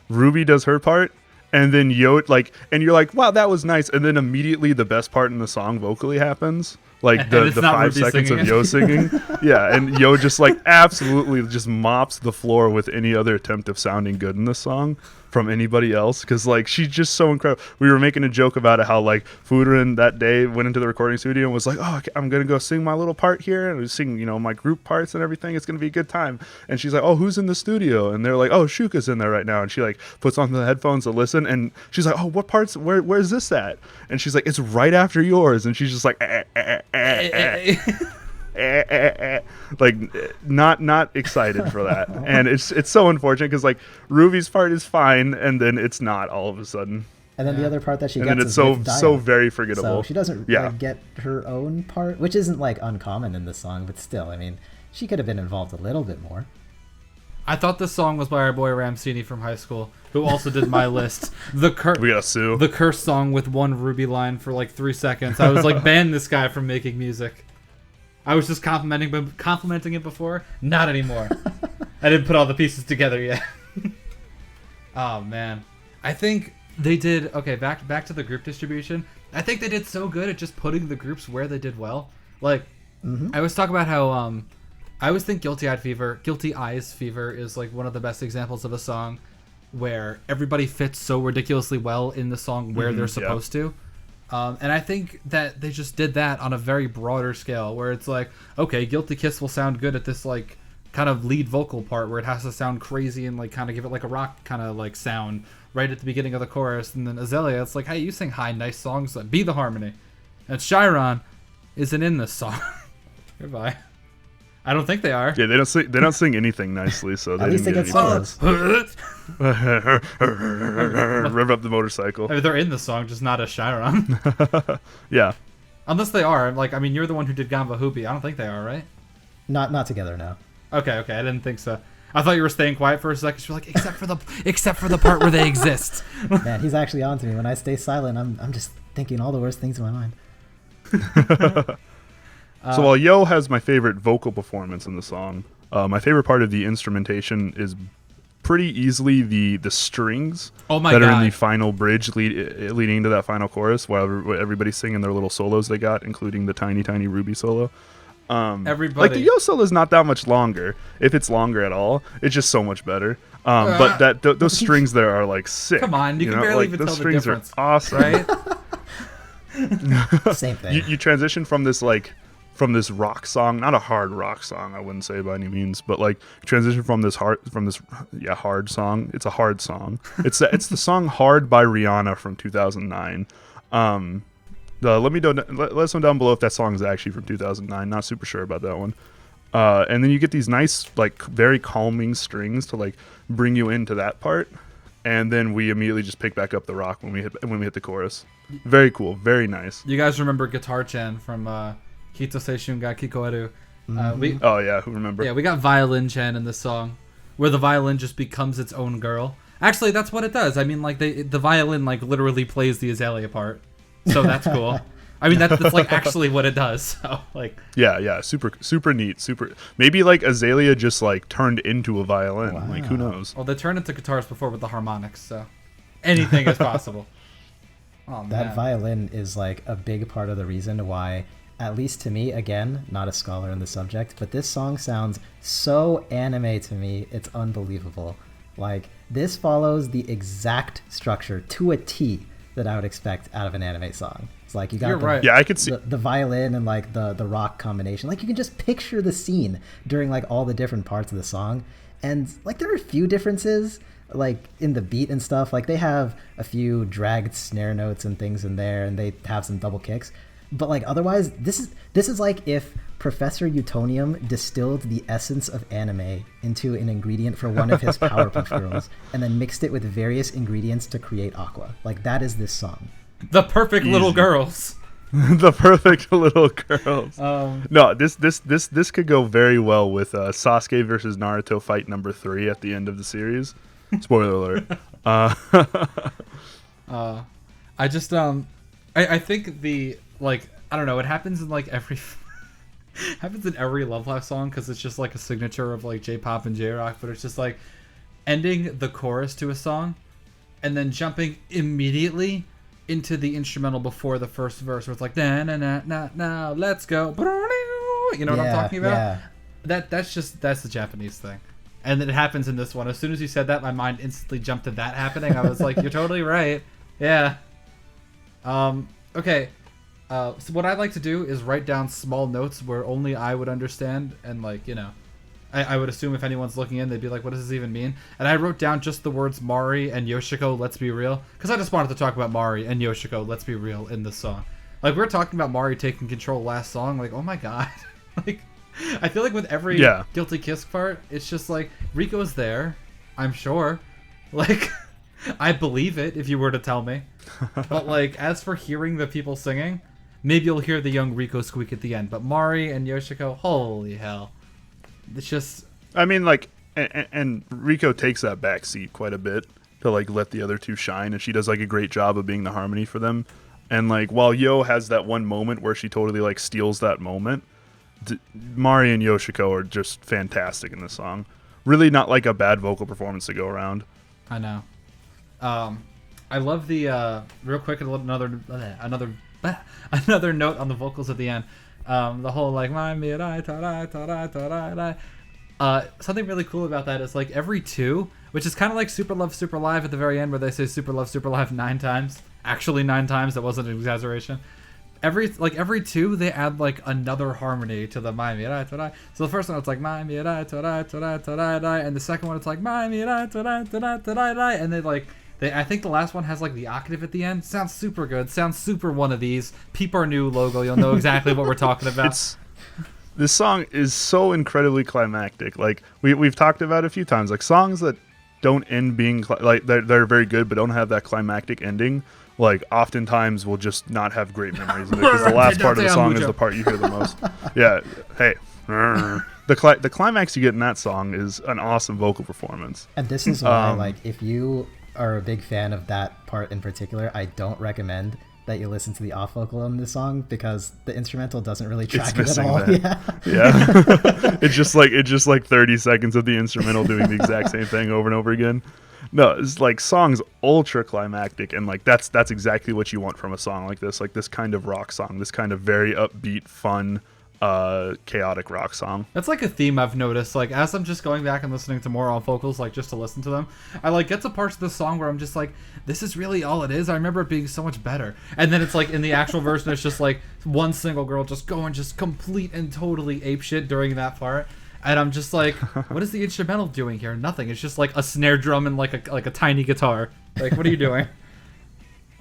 Ruby does her part, and then Yo like, and you're like, wow, that was nice, and then immediately the best part in the song vocally happens. Like the 5 seconds of Yo singing. Yeah, and Yo just like absolutely just mops the floor with any other attempt of sounding good in the song from anybody else, because like she's just so incredible. We were making a joke about it, how like Furuin that day went into the recording studio and was like, oh, I'm gonna go sing my little part here, and sing, you know, my group parts and everything. It's gonna be a good time. And she's like, oh, who's in the studio? And they're like, oh, Shuka's in there right now. And she like puts on the headphones to listen, and she's like, oh, what parts, where's this at? And she's like, it's right after yours. And she's just like like not excited for that. And it's so unfortunate because like Ruby's part is fine, and then it's not all of a sudden. And then the other part that she gets, and then it's so very forgettable. So she doesn't like, get her own part, which isn't like uncommon in this song, but still, I mean, she could have been involved a little bit more. I thought this song was by our boy Ramsini from high school, who also did my list. We gotta sue. The curse song with one Ruby line for like 3 seconds. I was like, ban this guy from making music. I was just complimenting it before. Not anymore. I didn't put all the pieces together yet. Oh man, I think they did okay. Back to the group distribution. I think they did so good at just putting the groups where they did well. Like I always talk about how I always think Guilty Eyes Fever is like one of the best examples of a song where everybody fits so ridiculously well in the song where they're supposed to. And I think that they just did that on a very broader scale, where it's like, okay, Guilty Kiss will sound good at this like kind of lead vocal part where it has to sound crazy and like kind of give it like a rock kind of like sound right at the beginning of the chorus. And then Azalea, it's like, hey, you sing high, nice songs, like, be the harmony. And Chiron isn't in this song. Goodbye. I don't think they are. Yeah, they don't sing anything nicely, so they at least they get songs. Rev up the motorcycle. I mean, they're in the song, just not as Chiron. Yeah. Unless they are. Like, I mean, you're the one who did Gamba Hoopy. I don't think they are, right? Not together, no. Okay. I didn't think so. I thought you were staying quiet for a second. You're like, except for the part where they exist. Man, he's actually on to me. When I stay silent, I'm just thinking all the worst things in my mind. So while Yo has my favorite vocal performance in the song, my favorite part of the instrumentation is pretty easily the strings are in the final bridge leading into that final chorus, while everybody's singing their little solos they got, including the tiny Ruby solo. Everybody. Like the Yo solo is not that much longer, if it's longer at all. It's just so much better. But those strings there are like sick. Come on, you can barely even tell the difference. Those strings are awesome, right? Same thing. You transition from this rock song, not a hard rock song, I wouldn't say by any means, but like transition from this hard song. It's a hard song. It's the song "Hard" by Rihanna from 2009. Let us know down below if that song is actually from 2009. Not super sure about that one. And then you get these nice, like, very calming strings to like bring you into that part, and then we immediately just pick back up the rock when we hit the chorus. Very cool, very nice. You guys remember Guitar Chan from Hito Seishun ga Kikoeru? Who remember? Yeah, we got Violin Chan in this song, where the violin just becomes its own girl. Actually, that's what it does. I mean, like the violin like literally plays the Azalea part. So that's cool. I mean, that's like actually what it does. So like, yeah, super neat, maybe like Azalea just like turned into a violin. Wow. Like, who knows? Well, they turned into guitars before with the harmonics, so anything is possible. Oh man, That violin is like a big part of the reason why, at least to me, again, not a scholar in the subject, but this song sounds so anime to me. It's unbelievable. Like, this follows the exact structure to a T that I would expect out of an anime song. It's like you got right. Yeah, I could see the violin and like the rock combination. Like, you can just picture the scene during like all the different parts of the song, and like there are a few differences like in the beat and stuff. Like, they have a few dragged snare notes and things in there, and they have some double kicks, but like otherwise this is like if Professor Utonium distilled the essence of anime into an ingredient for one of his Powerpuff Girls and then mixed it with various ingredients to create Aqua. Like, that is this song. the perfect little girls. the perfect little girls. No, this could go very well with Sasuke versus Naruto fight number 3 at the end of the series. Spoiler alert. I just I think the like I don't know. It happens in like every Love Live song because it's just like a signature of like J-pop and J-rock. But it's just like ending the chorus to a song and then jumping immediately into the instrumental before the first verse, where it's like na na na na na, let's go. You know what I'm talking about? Yeah. That's the Japanese thing. And it happens in this one. As soon as you said that, my mind instantly jumped to that happening. I was like, you're totally right. Yeah. Okay. So what I'd like to do is write down small notes where only I would understand, and like, you know, I would assume if anyone's looking in, they'd be like, what does this even mean? And I wrote down just the words Mari and Yoshiko, let's be real, because I just wanted to talk about Mari and Yoshiko, let's be real, in this song. Like, we were talking about Mari taking control last song, like, oh my god. Like, I feel like with every Guilty Kiss part, it's just like, Rico's there, I'm sure. Like, I believe it if you were to tell me. But like, as for hearing the people singing, maybe you'll hear the young Rico squeak at the end. But Mari and Yoshiko, holy hell. It's just... I mean, like, and Rico takes that back seat quite a bit to like let the other two shine, and she does like a great job of being the harmony for them. And like, while Yo has that one moment where she totally like steals that moment, Mari and Yoshiko are just fantastic in this song. Really not like a bad vocal performance to go around. I know. I love the real quick, another note on the vocals at the end. The whole like my mirai tarai tarai tarai. Something really cool about that is like every two, which is kind of like Super Love Super Live at the very end where they say Super Love Super Live 9 times. Actually 9 times. That wasn't an exaggeration. Every two, they add like another harmony to the my mirai torai. So the first one it's like my mirai torai torai torai, and the second one it's like my mirai torai torai torai, and I think the last one has like the octave at the end. Sounds super good. Sounds super one of these. Peep our new logo. You'll know exactly what we're talking about. This song is so incredibly climactic. Like we've talked about a few times. Like songs that don't end being like they're very good, but don't have that climactic ending. Like oftentimes we'll just not have great memories of it because the last part of the song is the part you hear the most. Yeah. Hey. The climax you get in that song is an awesome vocal performance. And this is why, like, if you are a big fan of that part in particular, I don't recommend that you listen to the off vocal in this song because the instrumental doesn't really track it at all. That. Yeah. It's just like 30 seconds of the instrumental doing the exact same thing over and over again. No, it's like song's ultra climactic, and like that's exactly what you want from a song like this kind of rock song, this kind of very upbeat, fun, chaotic rock song. That's like a theme I've noticed. Like as I'm just going back and listening to more off vocals, like just to listen to them, I like get to parts of the song where I'm just like, this is really all it is. I remember it being so much better. And then it's like in the actual version, it's just like one single girl just going just complete and totally apeshit during that part. And I'm just like, what is the instrumental doing here? Nothing. It's just like a snare drum and like a tiny guitar. Like, what are you doing?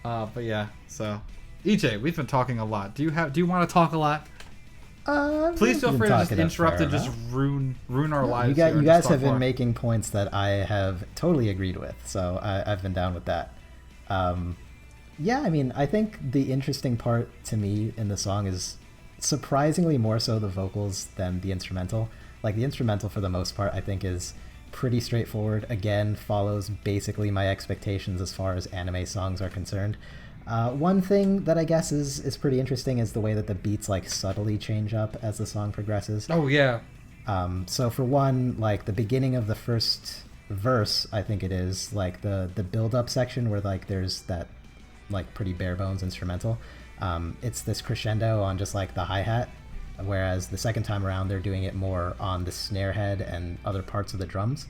But yeah. So, EJ, we've been talking a lot. Do you want to talk a lot? Please feel free to just interrupt and just ruin our lives. You guys have been making points that I have totally agreed with, so I've been down with that. Yeah, I mean, I think the interesting part to me in the song is surprisingly more so the vocals than the instrumental. Like the instrumental, for the most part, I think is pretty straightforward. Again, follows basically my expectations as far as anime songs are concerned. One thing that I guess is pretty interesting is the way that the beats like subtly change up as the song progresses. Oh yeah. So for one, like the beginning of the first verse, I think it is like the build-up section where like there's that like pretty bare bones instrumental. It's this crescendo on just like the hi-hat, whereas the second time around they're doing it more on the snare head and other parts of the drums.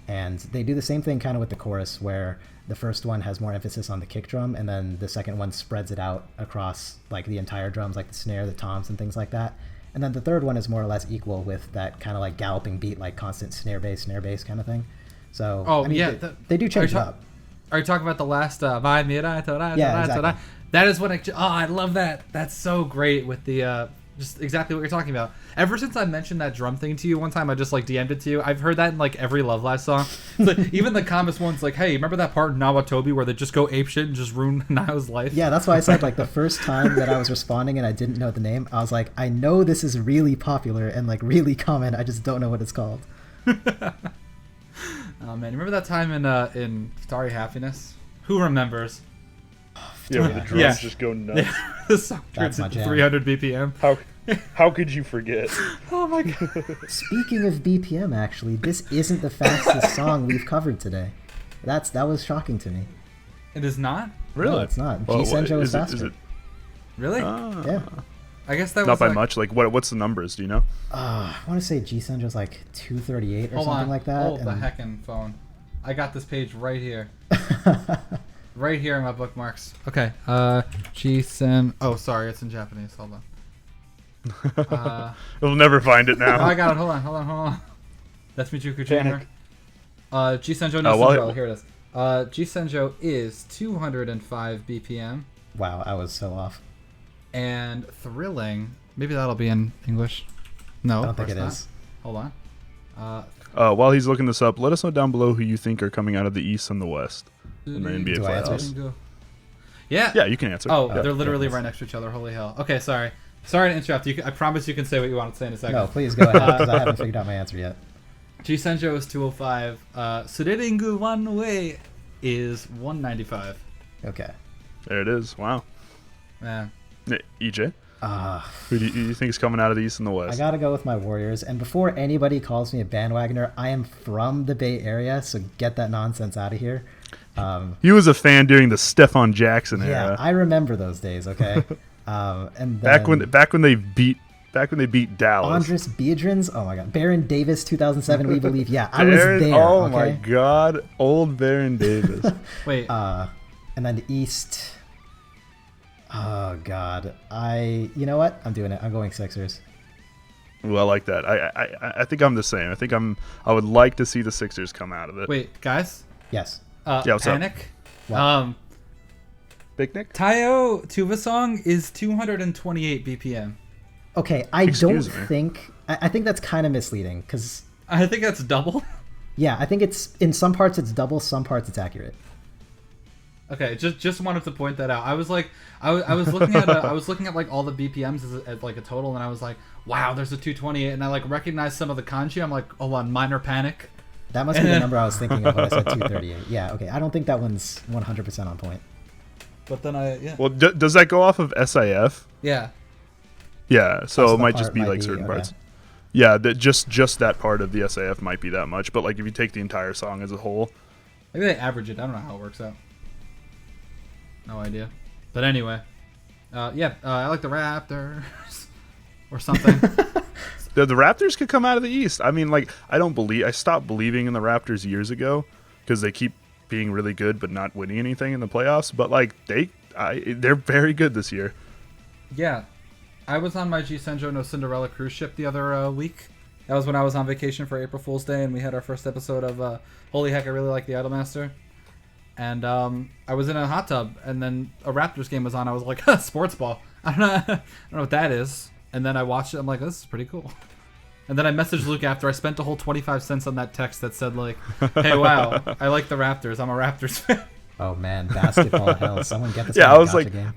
And they do the same thing kind of with the chorus, where the first one has more emphasis on the kick drum, and then the second one spreads it out across like the entire drums, like the snare, the toms, and things like that. And then the third one is more or less equal with that kind of like galloping beat, like constant snare bass kind of thing. So I mean, yeah, they do change it up. Are you talking about the last Vai Mirai Torai? Yeah, exactly. That is what I love that. That's so great with the just exactly what you're talking about. Ever since I mentioned that drum thing to you one time, I just like DM'd it to you. I've heard that in like every Love Live song. So even the Kamis one's like, hey, remember that part in Nawatobi where they just go apeshit and just ruin Nao's life? Yeah, that's why I said like the first time that I was responding and I didn't know the name, I was like, I know this is really popular and like really common. I just don't know what it's called. Oh man, remember that time in Starry Happiness? Who remembers? Yeah, where the drums just go nuts. The song turns into 300 BPM. How could you forget? Oh my god. Speaking of BPM, actually, this isn't the fastest song we've covered today. That was shocking to me. It is not? Really? No, it's not. Well, G-Senjou is faster. Is it? Really? Yeah. I guess that not was by much. Like what's the numbers? Do you know? I want to say G-Senjou is like 238 or something like that. Hold the heckin' phone. I got this page right here. Right here in my bookmarks. Okay. G-Sen. Oh, sorry. It's in Japanese. Hold on. You'll never find it now. Oh, I got it. Hold on. That's Michuku Chamber. G-Senjou no Cinderella. Here it is. G-Senjou is 205 BPM. Wow, I was so off. And Thrilling. Maybe that'll be in English. No, I don't think it is. Hold on. While he's looking this up, let us know down below who you think are coming out of the East and the West in the NBA playoffs. Yeah, you can answer. Oh, they're literally right next to each other. Holy hell. Okay, sorry to interrupt you. I promise you can say what you want to say in a second. No, please go ahead, because I haven't figured out my answer yet. G-Senjou is 205. Sureringu One Way is 195. Okay. There it is. Wow. Yeah. EJ? Who do you think is coming out of the East and the West? I gotta go with my Warriors. And before anybody calls me a bandwagoner, I am from the Bay Area, so get that nonsense out of here. He was a fan during the Stephon Jackson era. Yeah, I remember those days. Okay. And then, back when they beat Dallas. Andres Biedrins. Oh my God. Baron Davis, 2007. We believe. Yeah, I was there. Oh okay? my God, old Baron Davis. Wait. And then the East. Oh God, you know what? I'm doing it. I'm going Sixers. Well, I like that. I think I'm the same. I would like to see the Sixers come out of it. Wait, guys. Yes. What's Panic. What? Picnic. Taiyou Tuba song is 228 BPM. Okay, I think that's kind of misleading because I think that's double. Yeah, I think it's in some parts it's double, some parts it's accurate. Okay, just wanted to point that out. I was like, I was looking at I was looking at like all the BPMs as like a total, and I was like, wow, there's a 228, and I like recognized some of the kanji. I'm like, hold on, minor panic. That must be the number I was thinking of when I said 238. Yeah, okay. I don't think that one's 100% on point. But then Well, does that go off of SIF? Yeah. Yeah, so it might just be might like be, certain okay. parts. Yeah, that just that part of the SAF might be that much, but like if you take the entire song as a whole, Maybe they average it. I don't know how it works out. No idea. But anyway, I like the Raptors or something. the Raptors could come out of the East. I mean, like I stopped believing in the Raptors years ago because they keep being really good but not winning anything in the playoffs. But like they're very good this year. Yeah, I was on my Senjou no Cinderella cruise ship the other week. That was when I was on vacation for April Fool's Day, and we had our first episode of Holy Heck, I Really Like the Idolmaster. And I was in a hot tub, and then a Raptors game was on. I was like, sports ball. I don't know what that is. And then I watched it. I'm like, this is pretty cool. And then I messaged Luke after. I spent a whole 25 cents on that text that said like, hey, wow, I like the Raptors. I'm a Raptors fan. Oh man, basketball hell! Someone get this. Yeah, guy I was a gotcha like, game.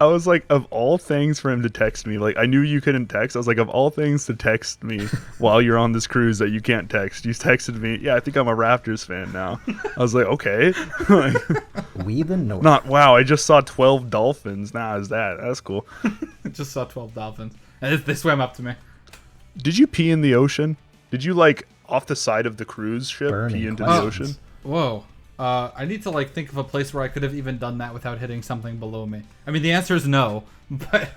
I was like, of all things for him to text me, like I knew you couldn't text. I was like, of all things to text me while you're on this cruise that you can't text, you texted me. Yeah, I think I'm a Raptors fan now. I was like, okay. We the North. Not wow. I just saw 12 dolphins. That's cool. I just saw 12 dolphins, and they swam up to me. Did you pee in the ocean? Did you like off the side of the cruise ship Burning pee into questions. the ocean? Whoa. I need to like think of a place where I could have even done that without hitting something below me. I mean, the answer is no, but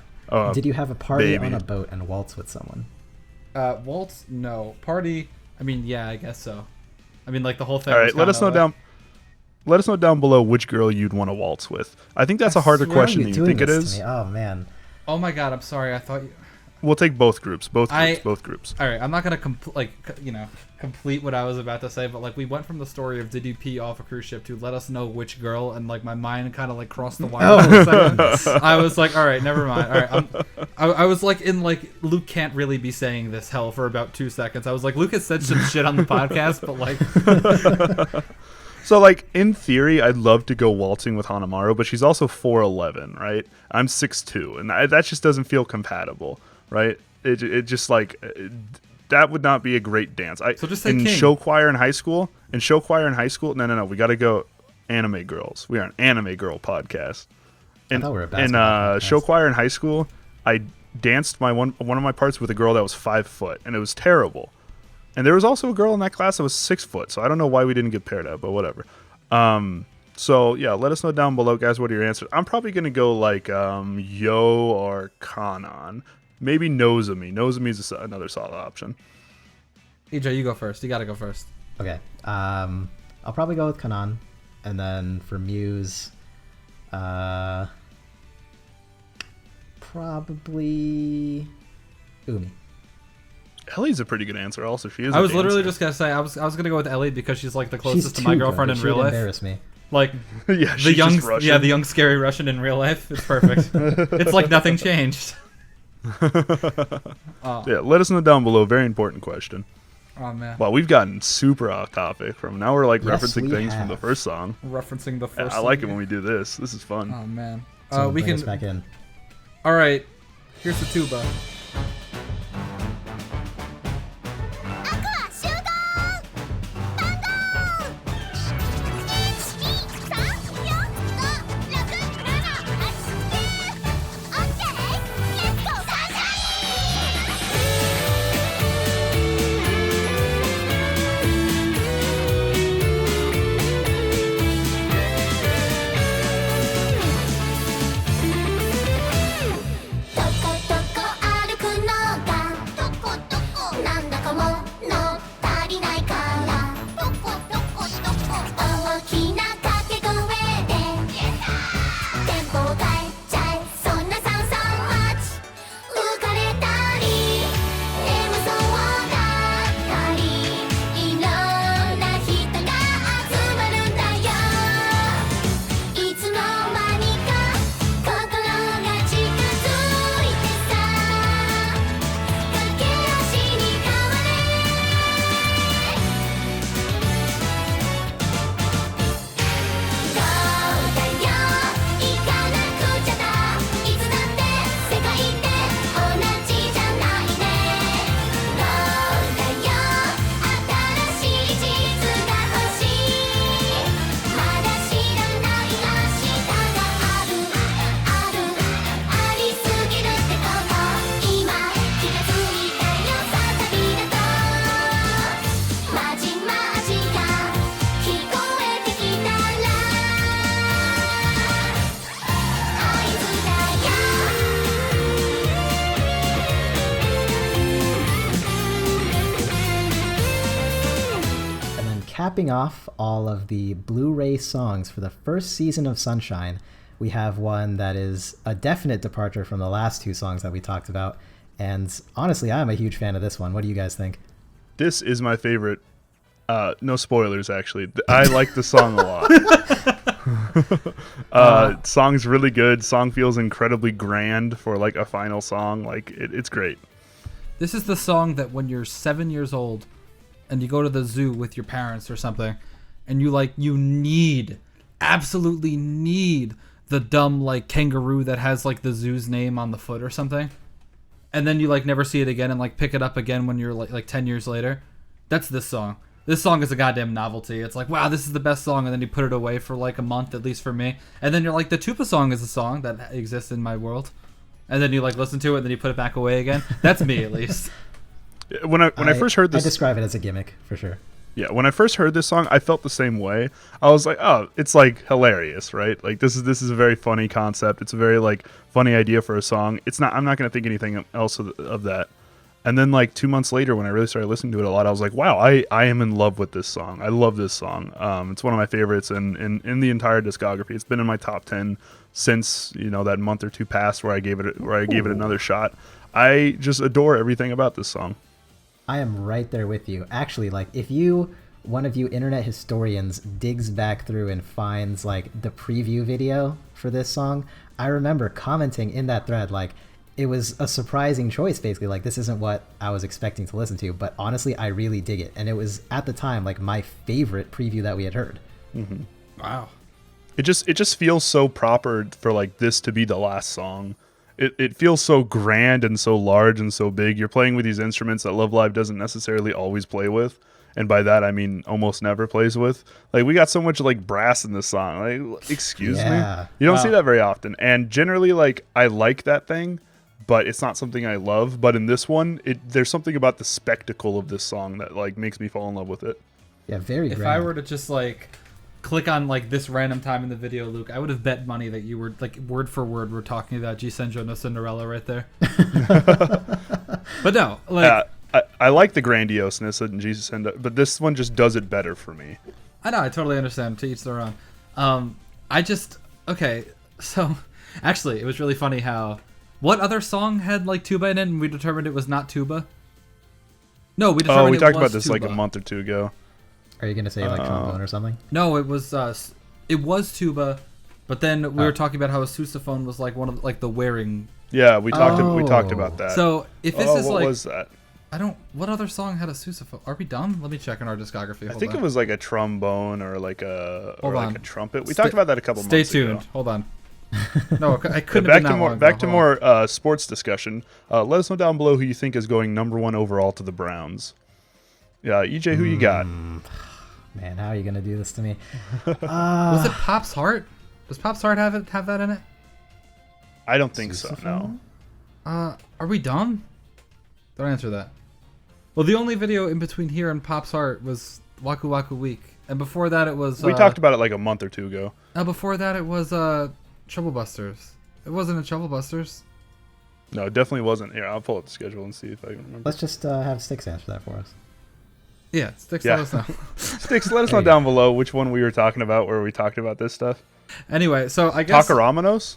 Did you have a party baby. on a boat and waltz with someone? waltz, no. Party, I mean, yeah, I guess so. I mean, like the whole thing. All was right, let us know kinda, down. Let us know down below which girl you'd want to waltz with. I think that's a harder swear question You're than you doing think it this to is. me. Oh man. Oh my god, I'm sorry. I thought you. We'll take both groups. Both I- groups. All right, I'm not gonna complete what I was about to say, but like we went from the story of did you pee off a cruise ship to let us know which girl, and like my mind kind of like crossed the wire. For a second. I was like, all right, never mind. All right, I was like in like Luke can't really be saying this hell for about 2 seconds. I was like, Luke has said some shit on the podcast, but like. So, like, in theory, I'd love to go waltzing with Hanamaru, but she's also 4'11", right? I'm 6'2", and that just doesn't feel compatible, right? It just, like, that would not be a great dance. So just say in king. show choir in high school, no, we got to go anime girls. We are an anime girl podcast. I thought we were a In basketball podcast. show choir in high school, I danced one of my parts with a girl that was 5 foot, and it was terrible. And there was also a girl in that class that was 6 foot, so I don't know why we didn't get paired up, but whatever. So yeah, let us know down below, guys, what are your answers. I'm probably gonna go like Yo or Kanan, maybe Nozomi. Nozomi is another solid option. EJ, you go first. You gotta go first. Okay. I'll probably go with Kanan, and then for Muse, probably Umi. Ellie's a pretty good answer. Also, she is. I a was literally dancer. just gonna say I was gonna go with Ellie because she's like the She's closest to my too girlfriend good. in She real would life. embarrass me. Like Yeah, the she's young, just Russian. yeah, the young scary Russian in real life. It's perfect. It's like nothing changed. Yeah, let us know down below. Very important question. Oh man, Wow, we've gotten super off topic from now. We're like Yes, referencing we things from the have. first song. referencing the first. I like it song. when we do this. This is fun. Oh man. Someone We bring us can. back in. All right. Here's the tuba. どこどこ歩く capping off all of the Blu-ray songs for the first season of Sunshine, we have one that is a definite departure from the last two songs that we talked about. And honestly, I'm a huge fan of this one. What do you guys think? This is my favorite. No spoilers, actually. I like the song a lot. Song's really good. Song feels incredibly grand for like a final song. Like it's great. This is the song that when you're 7 years old and you go to the zoo with your parents or something, and you absolutely need the dumb like kangaroo that has like the zoo's name on the foot or something, and then you like never see it again and like pick it up again when you're like 10 years later. That's this song. This song is a goddamn novelty. It's like, wow, this is the best song, and then you put it away for like a month, at least for me, and then you're like, the Tupa song is a song that exists in my world, and then you like listen to it and then you put it back away again. That's me, at least. When I first heard this, I describe it as a gimmick for sure. Yeah, when I first heard this song, I felt the same way. I was like, oh, it's like hilarious, right? Like this is a very funny concept. It's a very like funny idea for a song. It's not. I'm not going to think anything else of that. And then like 2 months later, when I really started listening to it a lot, I was like, wow, I am in love with this song. I love this song. It's one of my favorites in the entire discography. It's been in my top 10 since, that month or two passed where I gave it another shot. I just adore everything about this song. I am right there with you. Actually, like if one of you internet historians digs back through and finds like the preview video for this song, I remember commenting in that thread like, it was a surprising choice, basically. Like, this isn't what I was expecting to listen to, but honestly, I really dig it. And it was, at the time, like, my favorite preview that we had heard. Mm-hmm. Wow. It just feels so proper for, like, this to be the last song. It feels so grand and so large and so big. You're playing with these instruments that Love Live doesn't necessarily always play with. And by that, I mean almost never plays with. Like, we got so much, like, brass in this song. Like, excuse me? You don't see that very often. And generally, like, I like that thing, but it's not something I love. But in this one, there's something about the spectacle of this song that like makes me fall in love with it. Yeah, very If grand. I were to just like click on like this random time in the video, Luke, I would have bet money that you were like word for word we're talking about G Senjou no Cinderella right there. But no, like I like the grandioseness of Jesus Senjou, but this one just does it better for me. I know, I totally understand. To each their own. Okay, so actually it was really funny how what other song had like tuba in it and we determined it was not tuba? No, we determined we talked about this tuba. like a month or two ago. Are you going to say like trombone or something? No, it was tuba, but then we were talking about how a sousaphone was like one of like the wearing. Yeah, we talked about that. So if this is what like, was that? what other song had a sousaphone? Are we done? Let me check in our discography. I think it was like a trombone or like a trumpet. We Stay, talked about that a couple months ago. Stay tuned. Hold on. No, I couldn't. Back to more sports discussion. Let us know down below who you think is going number 1 overall to the Browns. Yeah, EJ, who you got? Man, how are you gonna do this to me? Was it Pop's Heart? Does Pop's Heart have that in it? I don't think so. No. Are we done? Don't answer that. Well, the only video in between here and Pop's Heart was Waku Waku Week, and before that it was. We talked about it like a month or two ago. Before that it was Trouble Busters. It wasn't a Trouble Busters. No, it definitely wasn't. Here, I'll pull up the schedule and see if I can remember. Let's just have Styx answer that for us. Yeah, Styx, let us know. Styx, let us know down below which one we were talking about where we talked about this stuff. Anyway, so I guess... Takaramanos?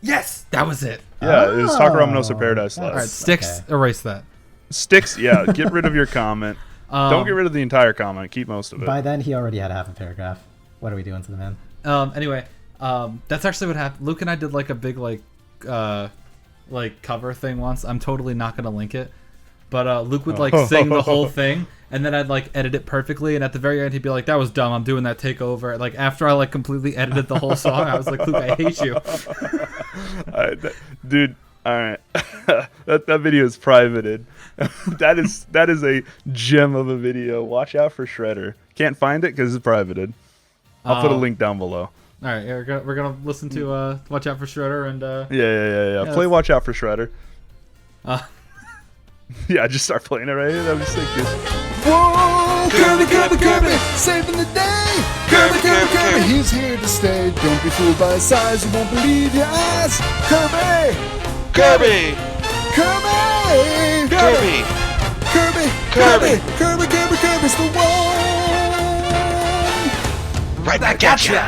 Yes! That was it. Yeah, it was Takaramanos or Paradise Lost. All right, Styx, erase that. Styx, yeah, get rid of your comment. Don't get rid of the entire comment. Keep most of it. By then, he already had half a paragraph. What are we doing to the man? Anyway, that's actually what happened. Luke and I did like a big like cover thing once. I'm totally not gonna link it, but Luke would like sing the whole thing, and then I'd like edit it perfectly, and at the very end he'd be like, "That was dumb. I'm doing that takeover." Like after I like completely edited the whole song, I was like, "Luke, I hate you." Dude, all right, that video is privated. that is a gem of a video. Watch out for Shredder. Can't find it because it's privated. I'll put a link down below. All right, we're gonna listen to Watch Out for Shredder and yeah. Play Watch Out for Shredder. Yeah, just start playing it right here. That'd be sick, dude. Whoa, Kirby, saving the day. Kirby, he's here to stay. Don't be fooled by his size, you won't believe your eyes. Kirby's the one. right back at ya.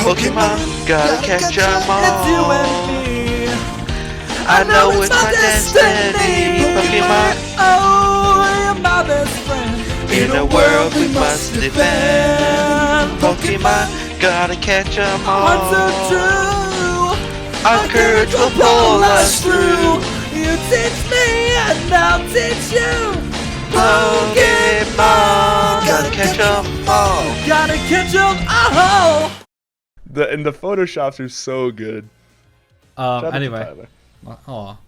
Pokemon, gotta catch 'em all. It's you and me. I know it's my destiny. Pokemon, Oh, you're my best friend. in a world we must defend. Pokemon, gotta catch 'em all. What's so true? Our courage will pull us through. You teach me and I'll teach you. Pokemon, gotta catch 'em all. Gotta catch 'em all. The photoshops are so good. Shout out to Anyway. Tyler.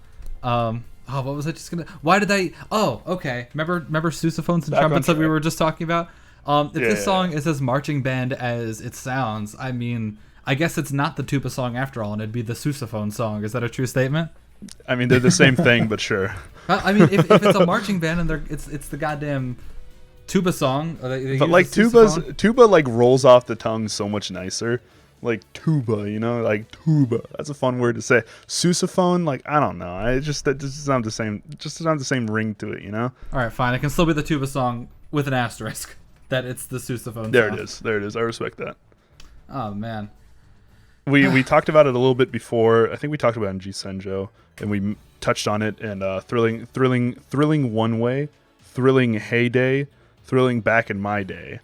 What was I just gonna? Why did they? Oh, okay. Remember sousaphones and Back on trumpets that we track. were just talking about? If Yeah, this yeah, song is as marching band as it sounds, I mean, I guess it's not the tuba song after all, and it'd be the sousaphone song. Is that a true statement? I mean, they're the same thing, but sure. I mean, if it's a marching band and it's the goddamn tuba song, they But use like the sousaphone. tuba like rolls off the tongue so much nicer. Like tuba, you know, like tuba. That's a fun word to say. Sousaphone, like I don't know. It just doesn't have the same. Just doesn't have the same ring to it, you know. All right, fine. It can still be the tuba song with an asterisk that it's the sousaphone. There song. it is. There it is. I respect that. Oh man. We talked about it a little bit before. I think we talked about it in G Senjou, and we touched on it. And thrilling one way, thrilling heyday, thrilling back in my day,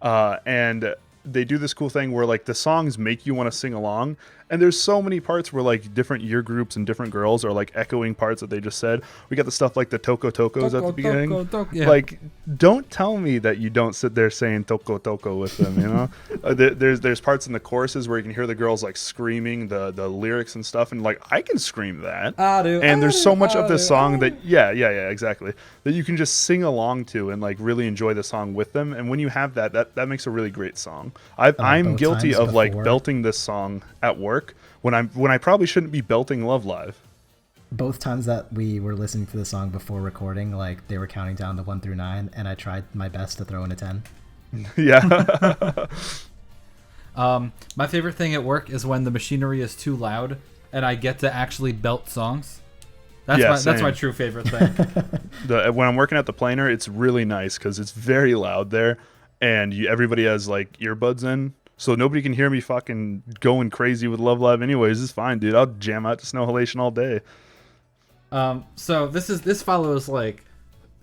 and they do this cool thing where like the songs make you want to sing along, and there's so many parts where like different year groups and different girls are like echoing parts that they just said. We got the stuff like the toko tokos at the beginning. Yeah. Like, don't tell me that you don't sit there saying toko toko with them, you know. There's parts in the choruses where you can hear the girls like screaming the lyrics and stuff, and like I can scream that. And there's so much of this song that yeah exactly, that you can just sing along to and like really enjoy the song with them. And when you have that makes a really great song. I'm both guilty times of like before. belting this song at work when I probably shouldn't be belting Love Live. Both times that we were listening to the song before recording, like they were counting down to 1 through 9, and I tried my best to throw in a 10. Yeah. My favorite thing at work is when the machinery is too loud and I get to actually belt songs. That's Yeah, my same. true favorite thing. When I'm working at the planer, it's really nice because it's very loud there, and everybody has like earbuds in, so nobody can hear me fucking going crazy with Love Live. Anyways, it's fine, dude. I'll jam out to Snow Halation all day. So this follows like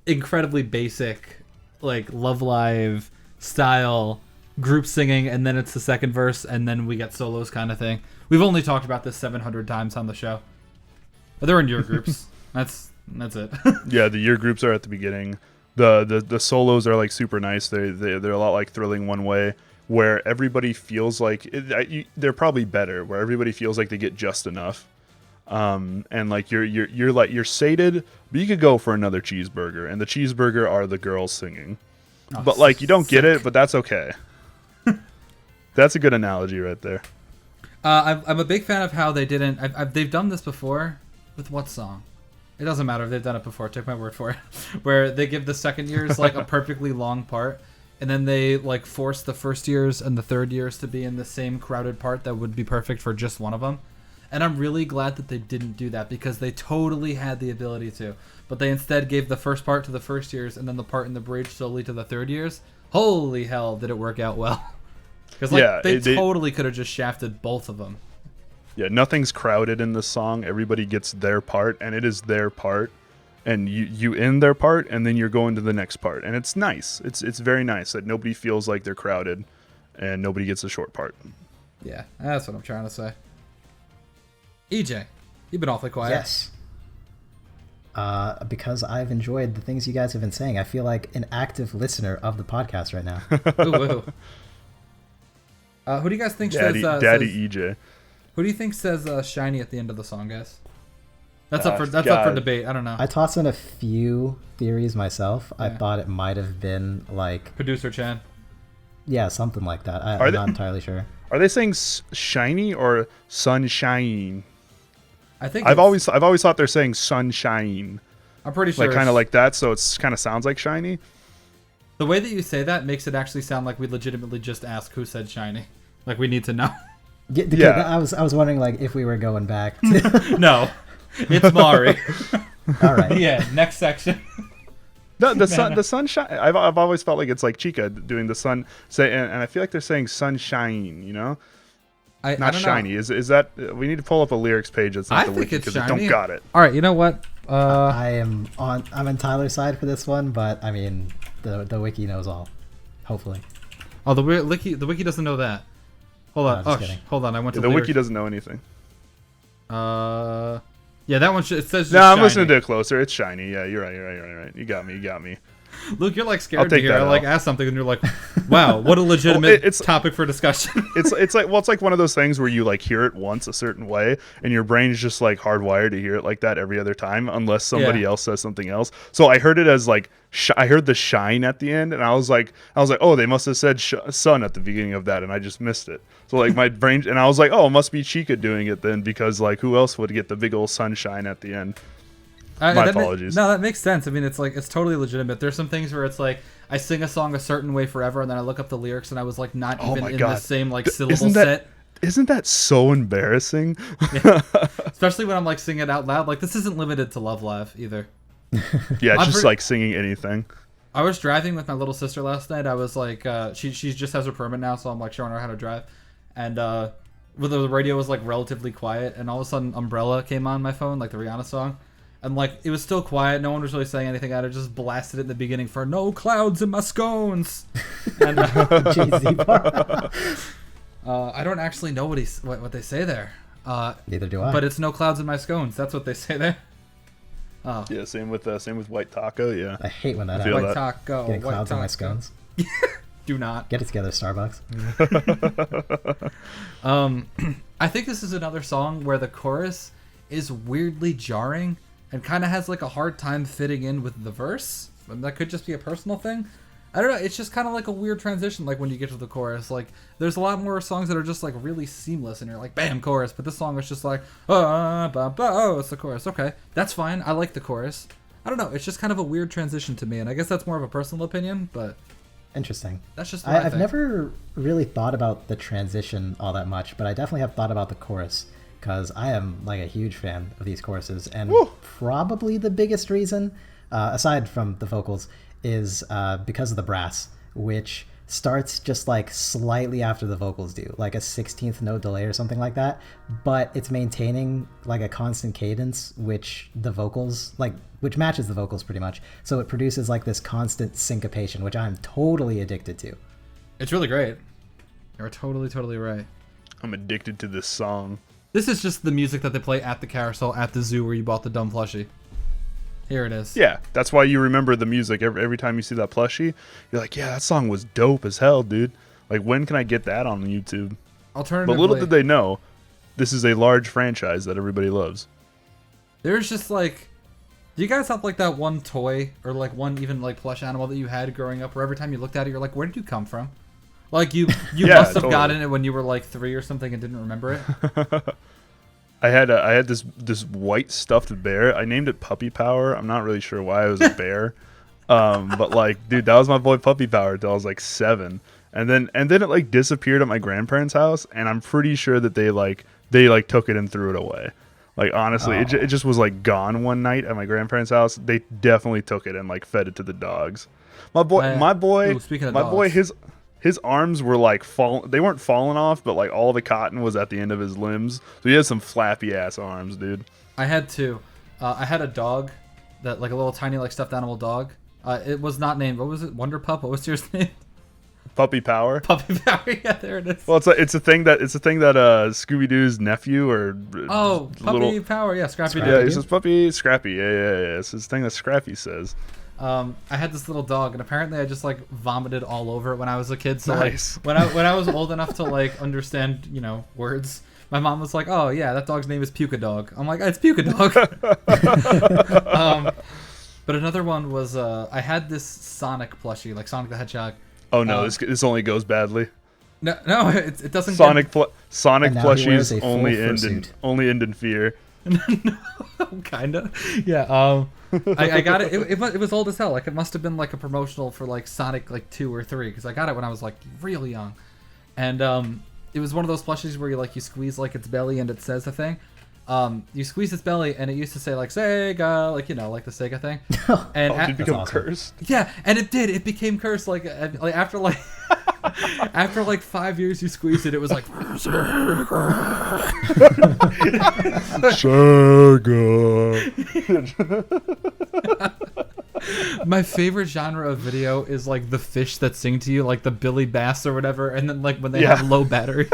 incredibly basic like Love Live style group singing, and then it's the second verse, and then we get solos kind of thing. We've only talked about this 700 times on the show. But they're in your groups. That's it. Yeah, the year groups are at the beginning. The solos are like super nice. They're a lot like Thrilling One Way, where everybody feels like they're probably better, where everybody feels like they get just enough. And like you're sated, but you could go for another cheeseburger, and the cheeseburger are the girls singing. But like you don't get it, but that's okay. That's a good analogy right there. I'm a big fan of how they didn't. They've done this before with what song? It doesn't matter if they've done it before. Take my word for it. Where they give the second years like a perfectly long part, and then they like force the first years and the third years to be in the same crowded part that would be perfect for just one of them. And I'm really glad that they didn't do that, because they totally had the ability to. But they instead gave the first part to the first years and then the part in the bridge solely to the third years. Holy hell, did it work out well. Because like, they totally could have just shafted both of them. Yeah, nothing's crowded in this song. Everybody gets their part, and it is their part. And you end their part, and then you're going to the next part. And it's nice. It's very nice that nobody feels like they're crowded, and nobody gets a short part. Yeah, that's what I'm trying to say. EJ, you've been awfully quiet. Yes. Because I've enjoyed the things you guys have been saying. I feel like an active listener of the podcast right now. Ooh. Who do you guys think Daddy says EJ. Who do you think says shiny at the end of the song, guys? That's up for God. debate. I don't know. I tossed in a few theories myself. I Yeah. thought it might have been like, Producer Chan. yeah, something like that. I'm they- not entirely sure. Are they saying shiny or sunshine? I think I've always thought they're saying sunshine, I'm pretty sure like kind of like that. So it's kind of sounds like shiny. the way that you say that makes it actually sound like we legitimately just asked who said shiny. Like we need to know. Yeah. I was wondering like if we were going back. To, No, it's Mari. all right. Yeah, next section. No, the sunshine. I've always felt like it's like Chica doing the sun. And I feel like they're saying sunshine. You know, I not don't shiny. know. Is that? We need to pull up a lyrics page. That's not I the think wiki it's because I shiny. don't got it. All right, you know what? I'm on Tyler's side for this one, but I mean, the wiki knows all. Hopefully. Oh, the wiki doesn't know that. Hold on. No, just kidding. Hold on. I went to The lyrics. wiki doesn't know anything. Yeah, that one. It says. No, just I'm shiny. listening to it closer. It's shiny. Yeah, you're right. You got me. Luke, you're like I'll scared to take hear. that I like out. ask something and you're like, "Wow, what a legitimate it's- topic for discussion." It's like one of those things where you like hear it once a certain way, and your brain's just like hardwired to hear it like that every other time, unless somebody Yeah. else says something else. So I heard it as like I heard the shine at the end, and I was like, oh, they must have said sun at the beginning of that, and I just missed it. So like my brain, and I was like, oh, it must be Chica doing it then, because like who else would get the big old sunshine at the end? My apologies. No, that makes sense. I mean, it's like it's totally legitimate. There's some things where it's like I sing a song a certain way forever, and then I look up the lyrics, and I was like not Oh even my in God. the same like syllable Isn't set. that so embarrassing? Especially when I'm like singing it out loud. Like this isn't limited to Love Live either. Yeah, I'm just pretty- like singing anything. I was driving with my little sister last night. I was like, she just has her permit now, so I'm like showing her how to drive, and the radio was like relatively quiet, and all of a sudden Umbrella came on my phone, like the Rihanna song, and like it was still quiet. No one was really saying anything at it. Just blasted it in the beginning for "No clouds in my scones," and Jay-Z part. I don't actually know what they say there. Neither do I. But it's "No clouds in my scones." That's what they say there. Oh, Yeah, same with White Taco. Yeah. I hate when that I feel happens. white that. taco, Getting white clouds on my taco. scones. Do not. Get it together, Starbucks. I think this is another song where the chorus is weirdly jarring and kind of has like a hard time fitting in with the verse. And that could just be a personal thing. I don't know. It's just kind of like a weird transition. Like when you get to the chorus, like there's a lot more songs that are just like really seamless, and you're like, bam, chorus. But this song is just like, oh, it's the chorus. Okay, that's fine. I like the chorus. I don't know. It's just kind of a weird transition to me, and I guess that's more of a personal opinion, but Interesting. that's just what I I've think. never really thought about the transition all that much, but I definitely have thought about the chorus because I am like a huge fan of these choruses, and Woo. probably the biggest reason, aside from the vocals, is because of the brass, which starts just like slightly after the vocals do, like a 16th note delay or something like that, but it's maintaining like a constant cadence, which matches the vocals pretty much. So it produces like this constant syncopation, which I'm totally addicted to. It's really great. You're totally right. I'm addicted to this song. This is just the music that they play at the carousel at the zoo where you bought the dumb plushie. Here it is. Yeah, that's why you remember the music every time you see that plushie. You're like, yeah, that song was dope as hell, dude. Like, when can I get that on YouTube? Alternatively, But little did they know, this is a large franchise that everybody loves. there's just like, do you guys have like that one toy or like one even like plush animal that you had growing up where every time you looked at it, you're like, where did you come from? Like you Yeah, must have totally. gotten it when you were like 3 or something and didn't remember it. I had this white stuffed bear. I named it Puppy Power. I'm not really sure why it was a bear. But like, dude, that was my boy Puppy Power until I was like 7. And then it like disappeared at my grandparents' house, and I'm pretty sure that they took it and threw it away. Like, honestly, it just was like gone one night at my grandparents' house. They definitely took it and like fed it to the dogs. My boy, Ooh, speaking of his arms were like they weren't falling off, but like all the cotton was at the end of his limbs. So he had some flappy ass arms, dude. I had two. I had a dog, that like a little tiny like stuffed animal dog. It was not named. What was it? Wonder Pup. What was yours name? Puppy Power. Puppy Power. Yeah, there it is. Well, it's a thing that Scooby Doo's nephew or Oh, Puppy little Power. Yeah, Scrappy yeah, he Doo. says Puppy Scrappy. Yeah. It's this thing that Scrappy says. I had this little dog, and apparently I just like vomited all over it when I was a kid. So Nice. like when I was old enough to like understand, words, my mom was like, "Oh yeah, that dog's name is Puka Dog." I'm like, "It's Puka Dog." But another one was I had this Sonic plushie, like Sonic the Hedgehog. Oh no, this only goes badly. No, it doesn't. Sonic And now he wears plushies a full only end in fear. Kinda. Yeah. I got it. It was old as hell. Like it must have been like a promotional for like Sonic like 2 or 3 because I got it when I was like really young, and it was one of those plushies where you squeeze like its belly and it says a thing. you squeeze its belly, and it used to say like Sega, like like the Sega thing. And Did it become awesome. cursed? yeah, and it did. It became cursed. Like after like after like 5 years, you squeezed it. It was like my favorite genre of video is like the fish that sing to you, like the Billy Bass or whatever, and then like when they have low batteries.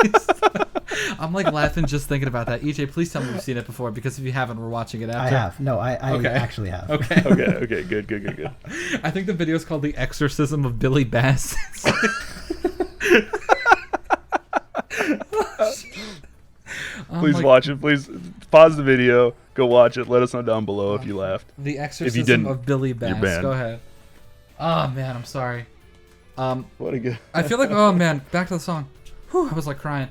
I'm like laughing just thinking about that. EJ, please tell me you've seen it before, because if you haven't, we're watching it after. I have. No, I actually have. Okay. Okay. Good. I think the video is called "The Exorcism of Billy Bass." Please watch it. Please pause the video. Go watch it. Let us know down below if you laughed. The Exorcism didn't, of Billy you're Bass. banned. Go ahead. Oh man, I'm sorry. What a good. I feel like, oh man, back to the song. Whew, I was like crying.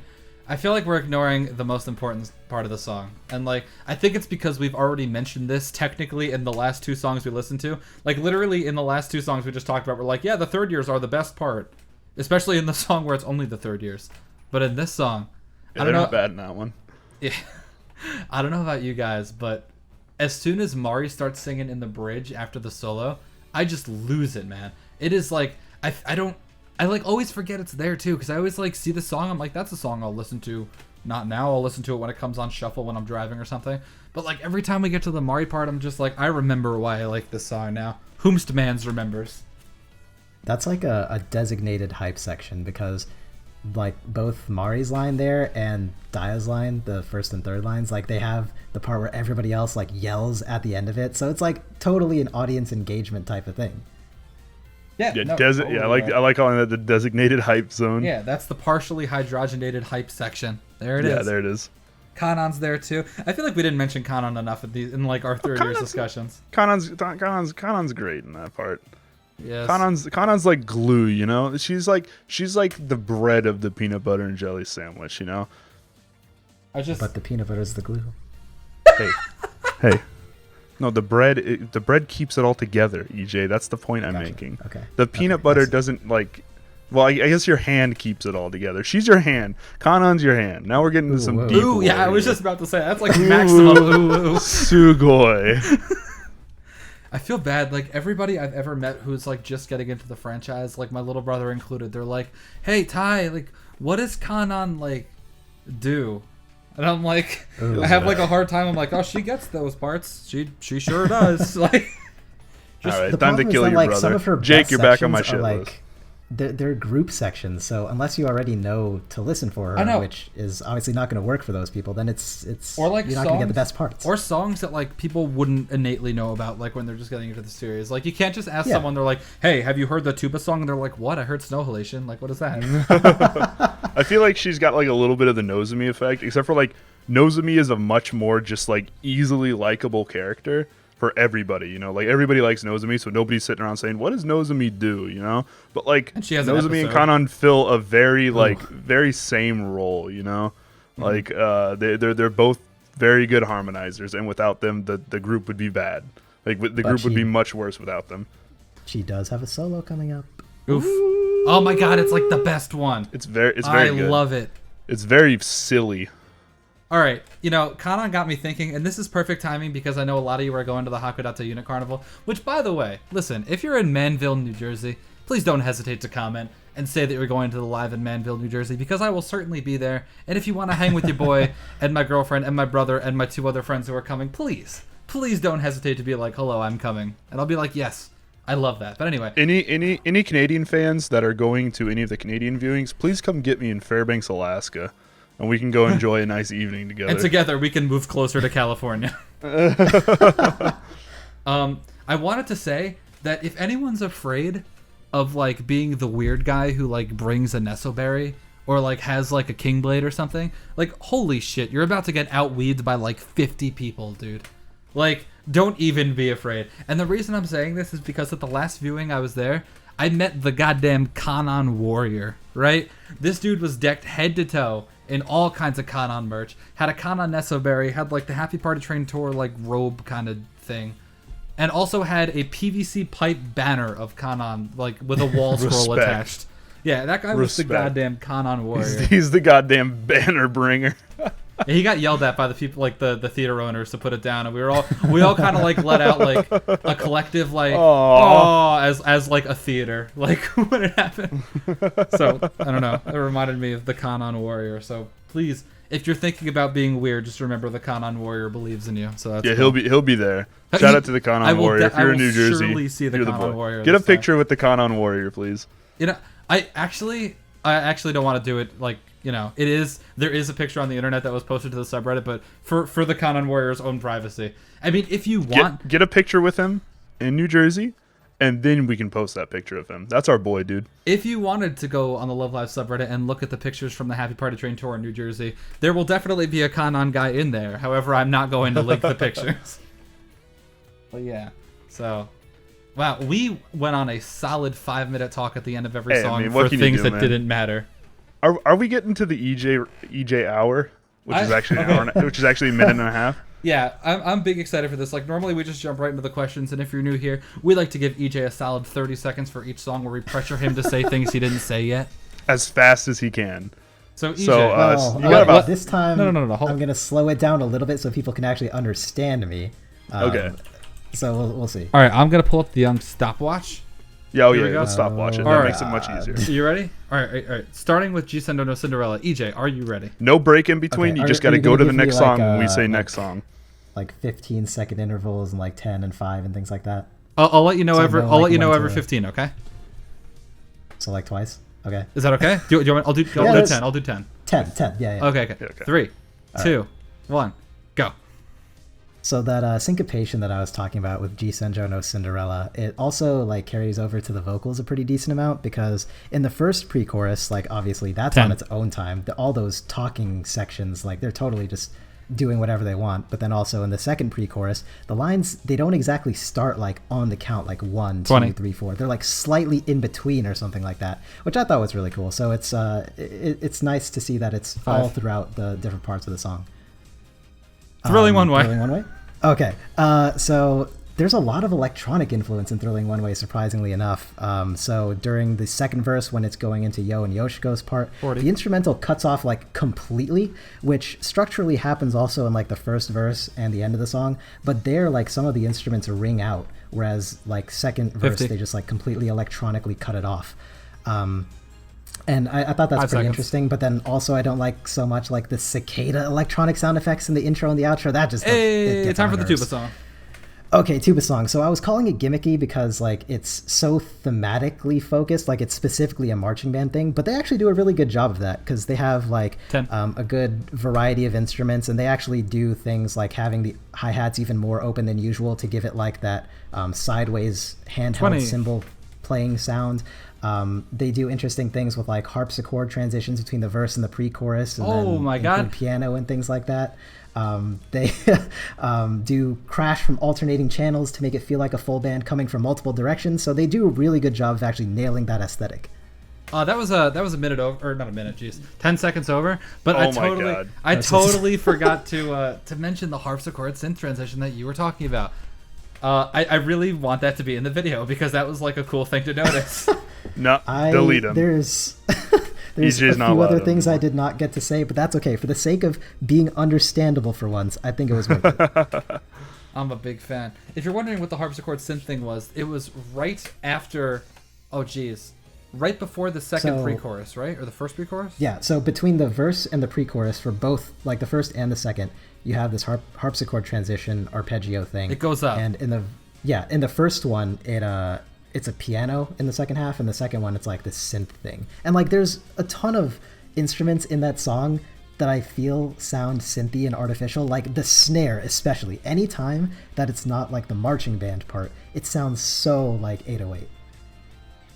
I feel like we're ignoring the most important part of the song. And like, I think it's because we've already mentioned this technically in the last 2 songs we listened to. Like literally in the last 2 songs we just talked about, we're like, yeah, the third years are the best part. Especially in the song where it's only the third years. But in this song, Yeah, I don't they're know. not bad in that one. Yeah. I don't know about you guys, but as soon as Mari starts singing in the bridge after the solo, I just lose it, man. It is like, I like always forget it's there too, because I always like see the song, I'm like, that's a song I'll listen to. Not now, I'll listen to it when it comes on shuffle when I'm driving or something. But like every time we get to the Mari part, I'm just like, I remember why I like this song now. Whomst mans remembers. That's like a designated hype section, because like both Mari's line there and Daya's line, the first and third lines, like they have the part where everybody else like yells at the end of it. So it's like totally an audience engagement type of thing. Yeah, Yeah, no, totally, I like calling that the designated hype zone. Yeah, that's the partially hydrogenated hype section. There it is. Yeah, there it is. Kanon's there too. I feel like we didn't mention Kanon enough in like our third years discussions. Kanon's great in that part. Yes. Kanon's like glue, you know. She's like the bread of the peanut butter and jelly sandwich, you know. But the peanut butter is the glue. Hey. No, the bread keeps it all together, EJ. That's the point I'm making. Okay. The peanut butter doesn't like. Well, I guess your hand keeps it all together. She's your hand. Kanon's your hand. Now we're getting into some whoa. deep. Ooh, yeah, lore I was here. just about to say that's like maximum ooh. Sugoi. I feel bad. Like everybody I've ever met who's like just getting into the franchise, like my little brother included, they're like, "Hey Ty, like, what does Kanon like do?" And I'm like, I have like a hard time. I'm like, oh, she gets those parts. She sure does. Like, All right, The time to problem is kill that, your like, brother. some of her Jake, best you're back on my sections shit are, list. like, they're group sections, so unless you already know to listen for I know. her, which is obviously not going to work for those people, then it's or like you're not going to get the best parts. or songs that like people wouldn't innately know about, like when they're just getting into the series. Like you can't just ask someone. They're like, "Hey, have you heard the tuba song?" And they're like, "What? I heard Snow Halation." Like, what is that? I feel like she's got like a little bit of the Nozomi effect, except for like Nozomi is a much more just like easily likable character for everybody, you know, like everybody likes Nozomi, so nobody's sitting around saying, "What does Nozomi do?" You know, but like And she has an Nozomi and episode. Kanon fill a very very same role, you know, like they're both very good harmonizers, and without them, the group would be bad. Like the group would be much worse without them. She does have a solo coming up. Oof! Oh my God, it's like the best one. It's very good. I love it. It's very silly. All right, you know, Kanon got me thinking, and this is perfect timing because I know a lot of you are going to the Hakodate Unit Carnival, which, by the way, listen, if you're in Manville, New Jersey, please don't hesitate to comment and say that you're going to the live in Manville, New Jersey, because I will certainly be there. And if you want to hang with your boy and my girlfriend and my brother and my 2 other friends who are coming, please don't hesitate to be like, "Hello, I'm coming." And I'll be like, "Yes, I love that." But anyway. Any Canadian fans that are going to any of the Canadian viewings, please come get me in Fairbanks, Alaska, and we can go enjoy a nice evening together. And together we can move closer to California. I wanted to say that if anyone's afraid of like being the weird guy who like brings a Nesoberry or like has like a Kingblade or something, like holy shit, you're about to get outweaved by like 50 people, dude. Like, don't even be afraid. And the reason I'm saying this is because at the last viewing I was there, I met the goddamn Kanon warrior, right? This dude was decked head to toe in all kinds of Kanon merch. Had a Kanon Nesoberry, had like the Happy Party Train Tour like robe kind of thing. And also had a PVC pipe banner of Kanon, like with a wall scroll Respect. attached. Yeah, that guy was the Respect. goddamn Kanon warrior. He's the goddamn banner bringer. Yeah, he got yelled at by the people, like the theater owners, to put it down, and we all kind of like let out like a collective like oh as like a theater like when it happened. So I don't know. It reminded me of the Kanon Warrior. So please, if you're thinking about being weird, just remember the Kanon Warrior believes in you. So that's cool. he'll be there. Shout out to the Kanon Warrior. If you're in New Jersey, see the you're the Kanon boy. Warrior. Get a picture with the Kanon Warrior, please. You know, I actually don't want to do it like. You know, there is a picture on the internet that was posted to the subreddit, but for the Kanon Warrior's own privacy. I mean, if you want... Get a picture with him in New Jersey, and then we can post that picture of him. That's our boy, dude. If you wanted to go on the Love Live subreddit and look at the pictures from the Happy Party Train tour in New Jersey, there will definitely be a Kanon guy in there. However, I'm not going to link the pictures. But yeah, so... Wow, we went on a solid 5-minute talk at the end of every song for things that didn't matter. Are we getting to the EJ hour, which is actually an hour, which is actually a minute and a half? Yeah, I'm big excited for this. Like normally we just jump right into the questions, and if you're new here, we like to give EJ a solid 30 seconds for each song where we pressure him to say things he didn't say yet, as fast as he can. So EJ, you got about this time. No. I'm gonna slow it down a little bit so people can actually understand me. Okay. So we'll see. All right, I'm gonna pull up the stopwatch. Yeah, let's stop watching. That makes it much easier. You ready? All right. Starting with G-Sendo no Cinderella. EJ, are you ready? No break in between. Okay. You just got to go to the next song when we say next song. Like 15-second intervals and like 10 and 5 and things like that. I'll let you know every. I'll let you know every 15. 15. Okay. So like twice. Okay. Is that okay? Do you want? I'll do 10. I'll do 10. 10. Yeah. Okay. 3, 2, 1, go. So that syncopation that I was talking about with G Senjou no Cinderella, it also like carries over to the vocals a pretty decent amount, because in the first pre-chorus, like obviously that's 10. on its own time. All those talking sections, like they're totally just doing whatever they want. But then also in the second pre-chorus, the lines, they don't exactly start like on the count, like 1, 2, 20. 3, 4. They're like slightly in between or something like that, which I thought was really cool. So it's nice to see that it's 5. all throughout the different parts of the song. Thrilling One Way. Thrilling One Way? Okay. So there's a lot of electronic influence in Thrilling One Way, surprisingly enough. So during the second verse, when it's going into Yo and Yoshiko's part, 40. the instrumental cuts off like completely, which structurally happens also in like the first verse and the end of the song. But there, like some of the instruments ring out, whereas like second verse, 50. they just like completely electronically cut it off. And I thought that's pretty interesting, but then also I don't like so much like the cicada electronic sound effects in the intro and the outro. That just Hey, time for the tuba song. Okay, tuba song. So I was calling it gimmicky because like it's so thematically focused, like it's specifically a marching band thing, but they actually do a really good job of that because they have like 10. A good variety of instruments, and they actually do things like having the hi-hats even more open than usual to give it like that sideways handheld 20. cymbal playing sound. They do interesting things with like harpsichord transitions between the verse and the pre-chorus, and then piano and things like that. They do crash from alternating channels to make it feel like a full band coming from multiple directions. So they do a really good job of actually nailing that aesthetic. That was a minute over, or not a minute, geez, 10 seconds over. But God. I totally forgot to mention the harpsichord synth transition that you were talking about. I really want that to be in the video because that was like a cool thing to notice. No, delete them. There's a few other things I did not get to say, but that's okay. For the sake of being understandable for once, I think it was worth it. I'm a big fan. If you're wondering what the harpsichord synth thing was, it was right after, right before the second pre-chorus, right? Or the first pre-chorus? Yeah, so between the verse and the pre-chorus for both, like the first and the second, you have this harpsichord transition arpeggio thing. It goes up. And in the first one, it's a piano in the second half, and the second one, it's like this synth thing. And like there's a ton of instruments in that song that I feel sound synthy and artificial, like the snare especially. Anytime that it's not like the marching band part, it sounds so like 808.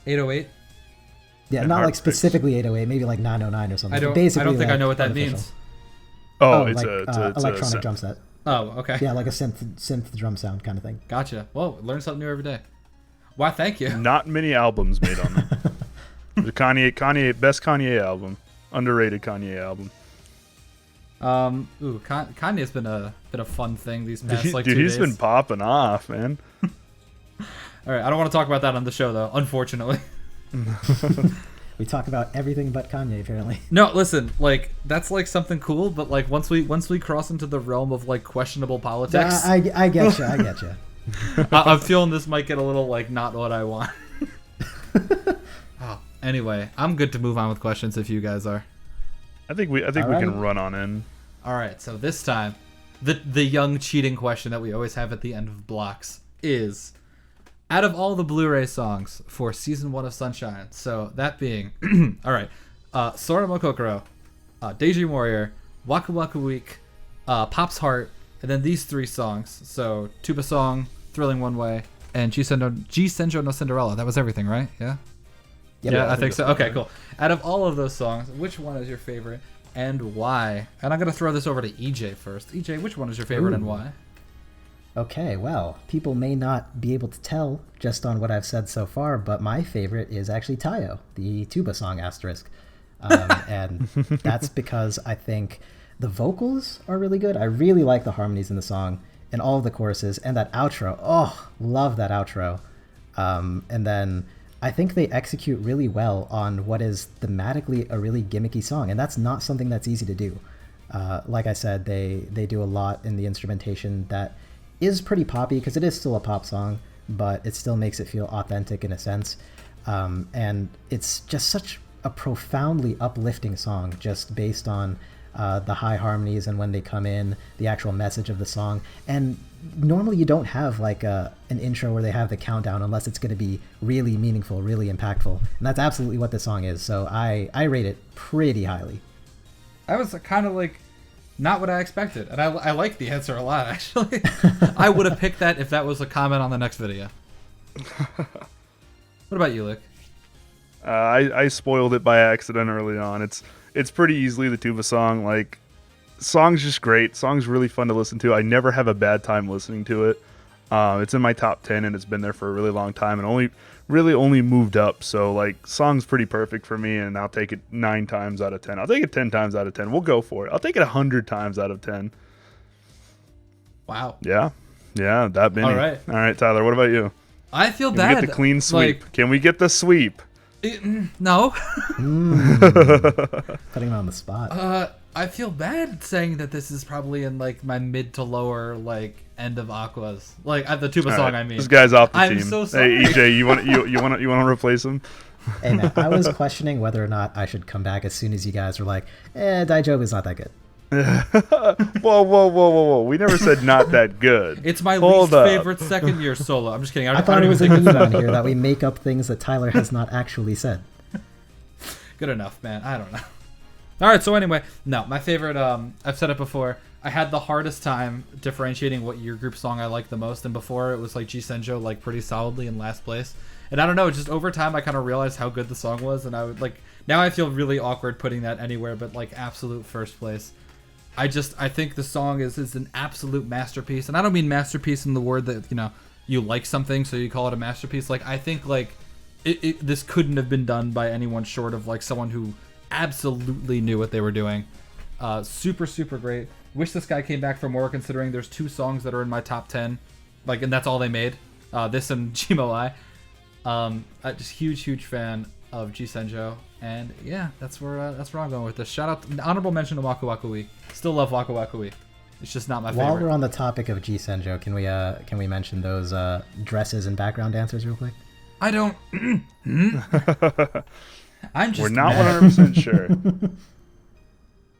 808? Yeah, and not like specifically 808, maybe like 909 or something. I don't think I know what that means. It's like a electronic drum set. Oh, okay. Yeah, like a synth drum sound kind of thing. Gotcha. Well, learn something new every day. Why, thank you. Not many albums made on them. The Kanye best Kanye album, underrated Kanye album. Kanye's been a fun thing these past 2 days. Dude, he's been popping off, man. All right, I don't want to talk about that on the show though, unfortunately. We talk about everything but Kanye, apparently. No, listen, like that's like something cool, but like once we cross into the realm of like questionable politics, I get you. I get you. I'm feeling this might get a little like not what I want. Oh, anyway, I'm good to move on with questions if you guys are. I think we can run on in. All right, so this time, the young cheating question that we always have at the end of blocks is, out of all the Blu-ray songs for season 1 of Sunshine, so that being, all right, Sora Mokokoro, Daydream Warrior, Waku Waku Week, Pop's Heart, and then these 3 songs. So Tuba Song, Thrilling One Way, and G Senjou no Cinderella. That was everything, right? Yeah? Yep. Yeah, I think so. Okay, cool. Out of all of those songs, which one is your favorite and why? And I'm going to throw this over to EJ first. EJ, which one is your favorite and why? Okay, well, people may not be able to tell just on what I've said so far, but my favorite is actually Taiyou, the tuba song asterisk. And that's because I think the vocals are really good. I really like the harmonies in the song and all of the choruses and that outro. Oh, love that outro. And then I think they execute really well on what is thematically a really gimmicky song, and that's not something that's easy to do. Like I said, they do a lot in the instrumentation that is pretty poppy because it is still a pop song, but it still makes it feel authentic in a sense. And it's just such a profoundly uplifting song just based on the high harmonies and when they come in, the actual message of the song. And normally you don't have like an intro where they have the countdown unless it's going to be really meaningful, really impactful. And that's absolutely what the song is. So I rate it pretty highly. I was kind of like not what I expected, and I like the answer a lot, actually. I would have picked that if that was a comment on the next video. What about you, Lick? I spoiled it by accident early on. It's pretty easily the tuba song. Like, song's just great. Song's really fun to listen to. I never have a bad time listening to it. It's in my top 10, and it's been there for a really long time, and only moved up. So like, song's pretty perfect for me, and I'll take it 9 times out of 10. I'll take it 10 times out of 10. We'll go for it. I'll take it 100 times out of 10. Wow. Yeah, that many. All right, Tyler. What about you? I feel Can bad. we get the clean sweep? Like, Can we get the sweep? No. Putting him on the spot. I feel bad saying that this is probably in like my mid to lower like end of Aqua's, like the tuba All song. right, I mean, this guy's off the I'm team. so sorry. Hey EJ, you want to replace him? Hey man, I was questioning whether or not I should come back as soon as you guys were like, Daijobu's not that good. Whoa. We never said not that good. It's my least favorite second year solo. I'm just kidding. I thought it was a meme on here that we make up things that Tyler has not actually said. Good enough, man. I don't know. All right, so anyway, no, my favorite, I've said it before, I had the hardest time differentiating what year group song I like the most, and before it was like G Senjou, like pretty solidly in last place. And I don't know, just over time I kind of realized how good the song was, and I would like, now I feel really awkward putting that anywhere but like absolute first place. I think the song is an absolute masterpiece, and I don't mean masterpiece in the word that, you know, you like something so you call it a masterpiece. Like, I think like this couldn't have been done by anyone short of like someone who absolutely knew what they were doing. Super great. Wish this guy came back for more, considering there's 2 songs that are in my top 10, like, and that's all they made, this and Jimo I. Just huge fan of G Senjou, and yeah, that's where I'm going with this. Shout out, honorable mention to Waku Waku Week. Still love Waku Waku Week. It's just not my favorite. While we're on the topic of G Senjou, can we mention those dresses and background dancers real quick? I don't. I'm just. We're not 100% sure.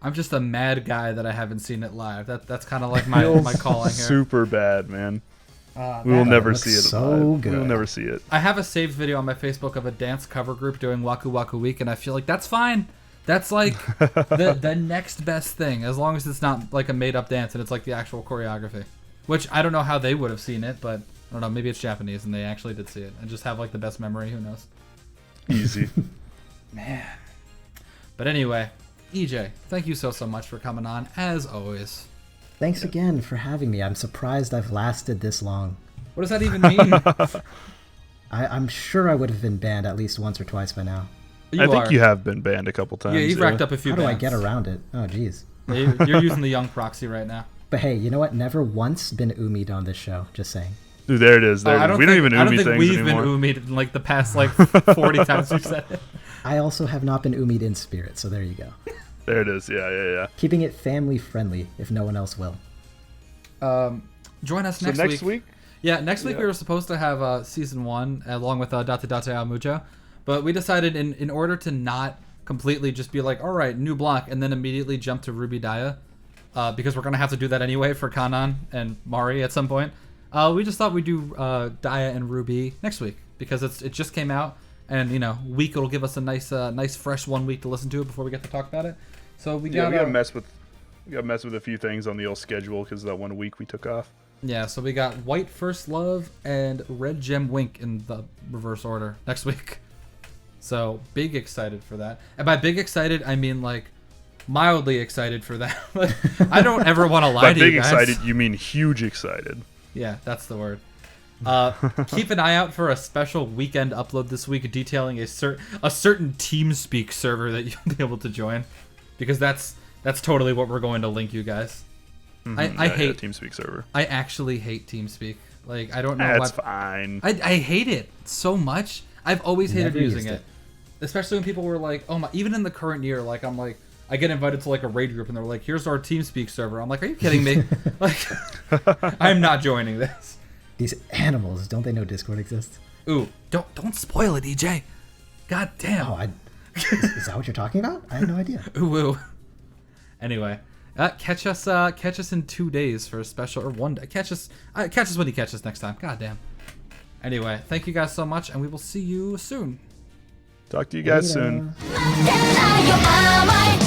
I'm just a mad guy that I haven't seen it live. That's kind of like my calling here. Super bad, man. We will never see it so live. good. We will never see it. I have a saved video on my Facebook of a dance cover group doing Waku Waku Week, and I feel like that's fine. That's like the next best thing, as long as it's not like a made up dance and it's like the actual choreography. Which I don't know how they would have seen it, but I don't know. Maybe it's Japanese and they actually did see it and just have like the best memory. Who knows? Easy. Man. But anyway, EJ, thank you so much for coming on, as always. Thanks again for having me. I'm surprised I've lasted this long. What does that even mean? I'm sure I would have been banned at least once or twice by now. I think you have been banned a couple times. Yeah, you've racked up a few How do bans. I get around it? Oh, jeez. You're using the young proxy right now. But hey, you know what? Never once been umi'd on this show. Just saying. Dude, there it is. There. I don't we think, don't even I don't umi think things we've anymore. been umi'd in like the past like 40 times we've said it. I also have not been umi'd in spirit, so there you go. There it is. Yeah. Keeping it family friendly, if no one else will. Join us So next week. Yeah, next week Yeah. we were supposed to have season 1 along with Date Date Amujo, but we decided in order to not completely just be like, all right, new block, and then immediately jump to Ruby Daya, because we're gonna have to do that anyway for Kanan and Mari at some point. We just thought we'd do Daya and Ruby next week because it just came out, and week it'll give us a nice fresh 1 week to listen to it before we get to talk about it. So we gotta mess with a few things on the old schedule because of that 1 week we took off. Yeah, so we got White First Love and Red Gem Wink in the reverse order next week. So big excited for that. And by big excited, I mean like mildly excited for that. I don't ever want to lie By to big you guys. excited, you mean huge excited. Yeah, that's the word. Keep an eye out for a special weekend upload this week detailing a certain TeamSpeak server that you'll be able to join, because that's totally what we're going to link you guys. I hate TeamSpeak server. I actually hate TeamSpeak. Like I don't know That's fine. I hate it so much. I've always hated Never using used it. Especially when people were like, oh my, even in the current year, like I'm like, I get invited to like a raid group and they're like, here's our TeamSpeak server. I'm like, are you kidding me? Like, I'm not joining this. These animals, don't they know Discord exists? Ooh, don't spoil it, EJ. God damn. Oh, is that what you're talking about? I had no idea. Ooh. Anyway, catch us in 2 days for a special, or 1 day. Catch us when you catch us next time. God damn. Anyway, thank you guys so much, and we will see you soon. Talk to you guys soon. Later.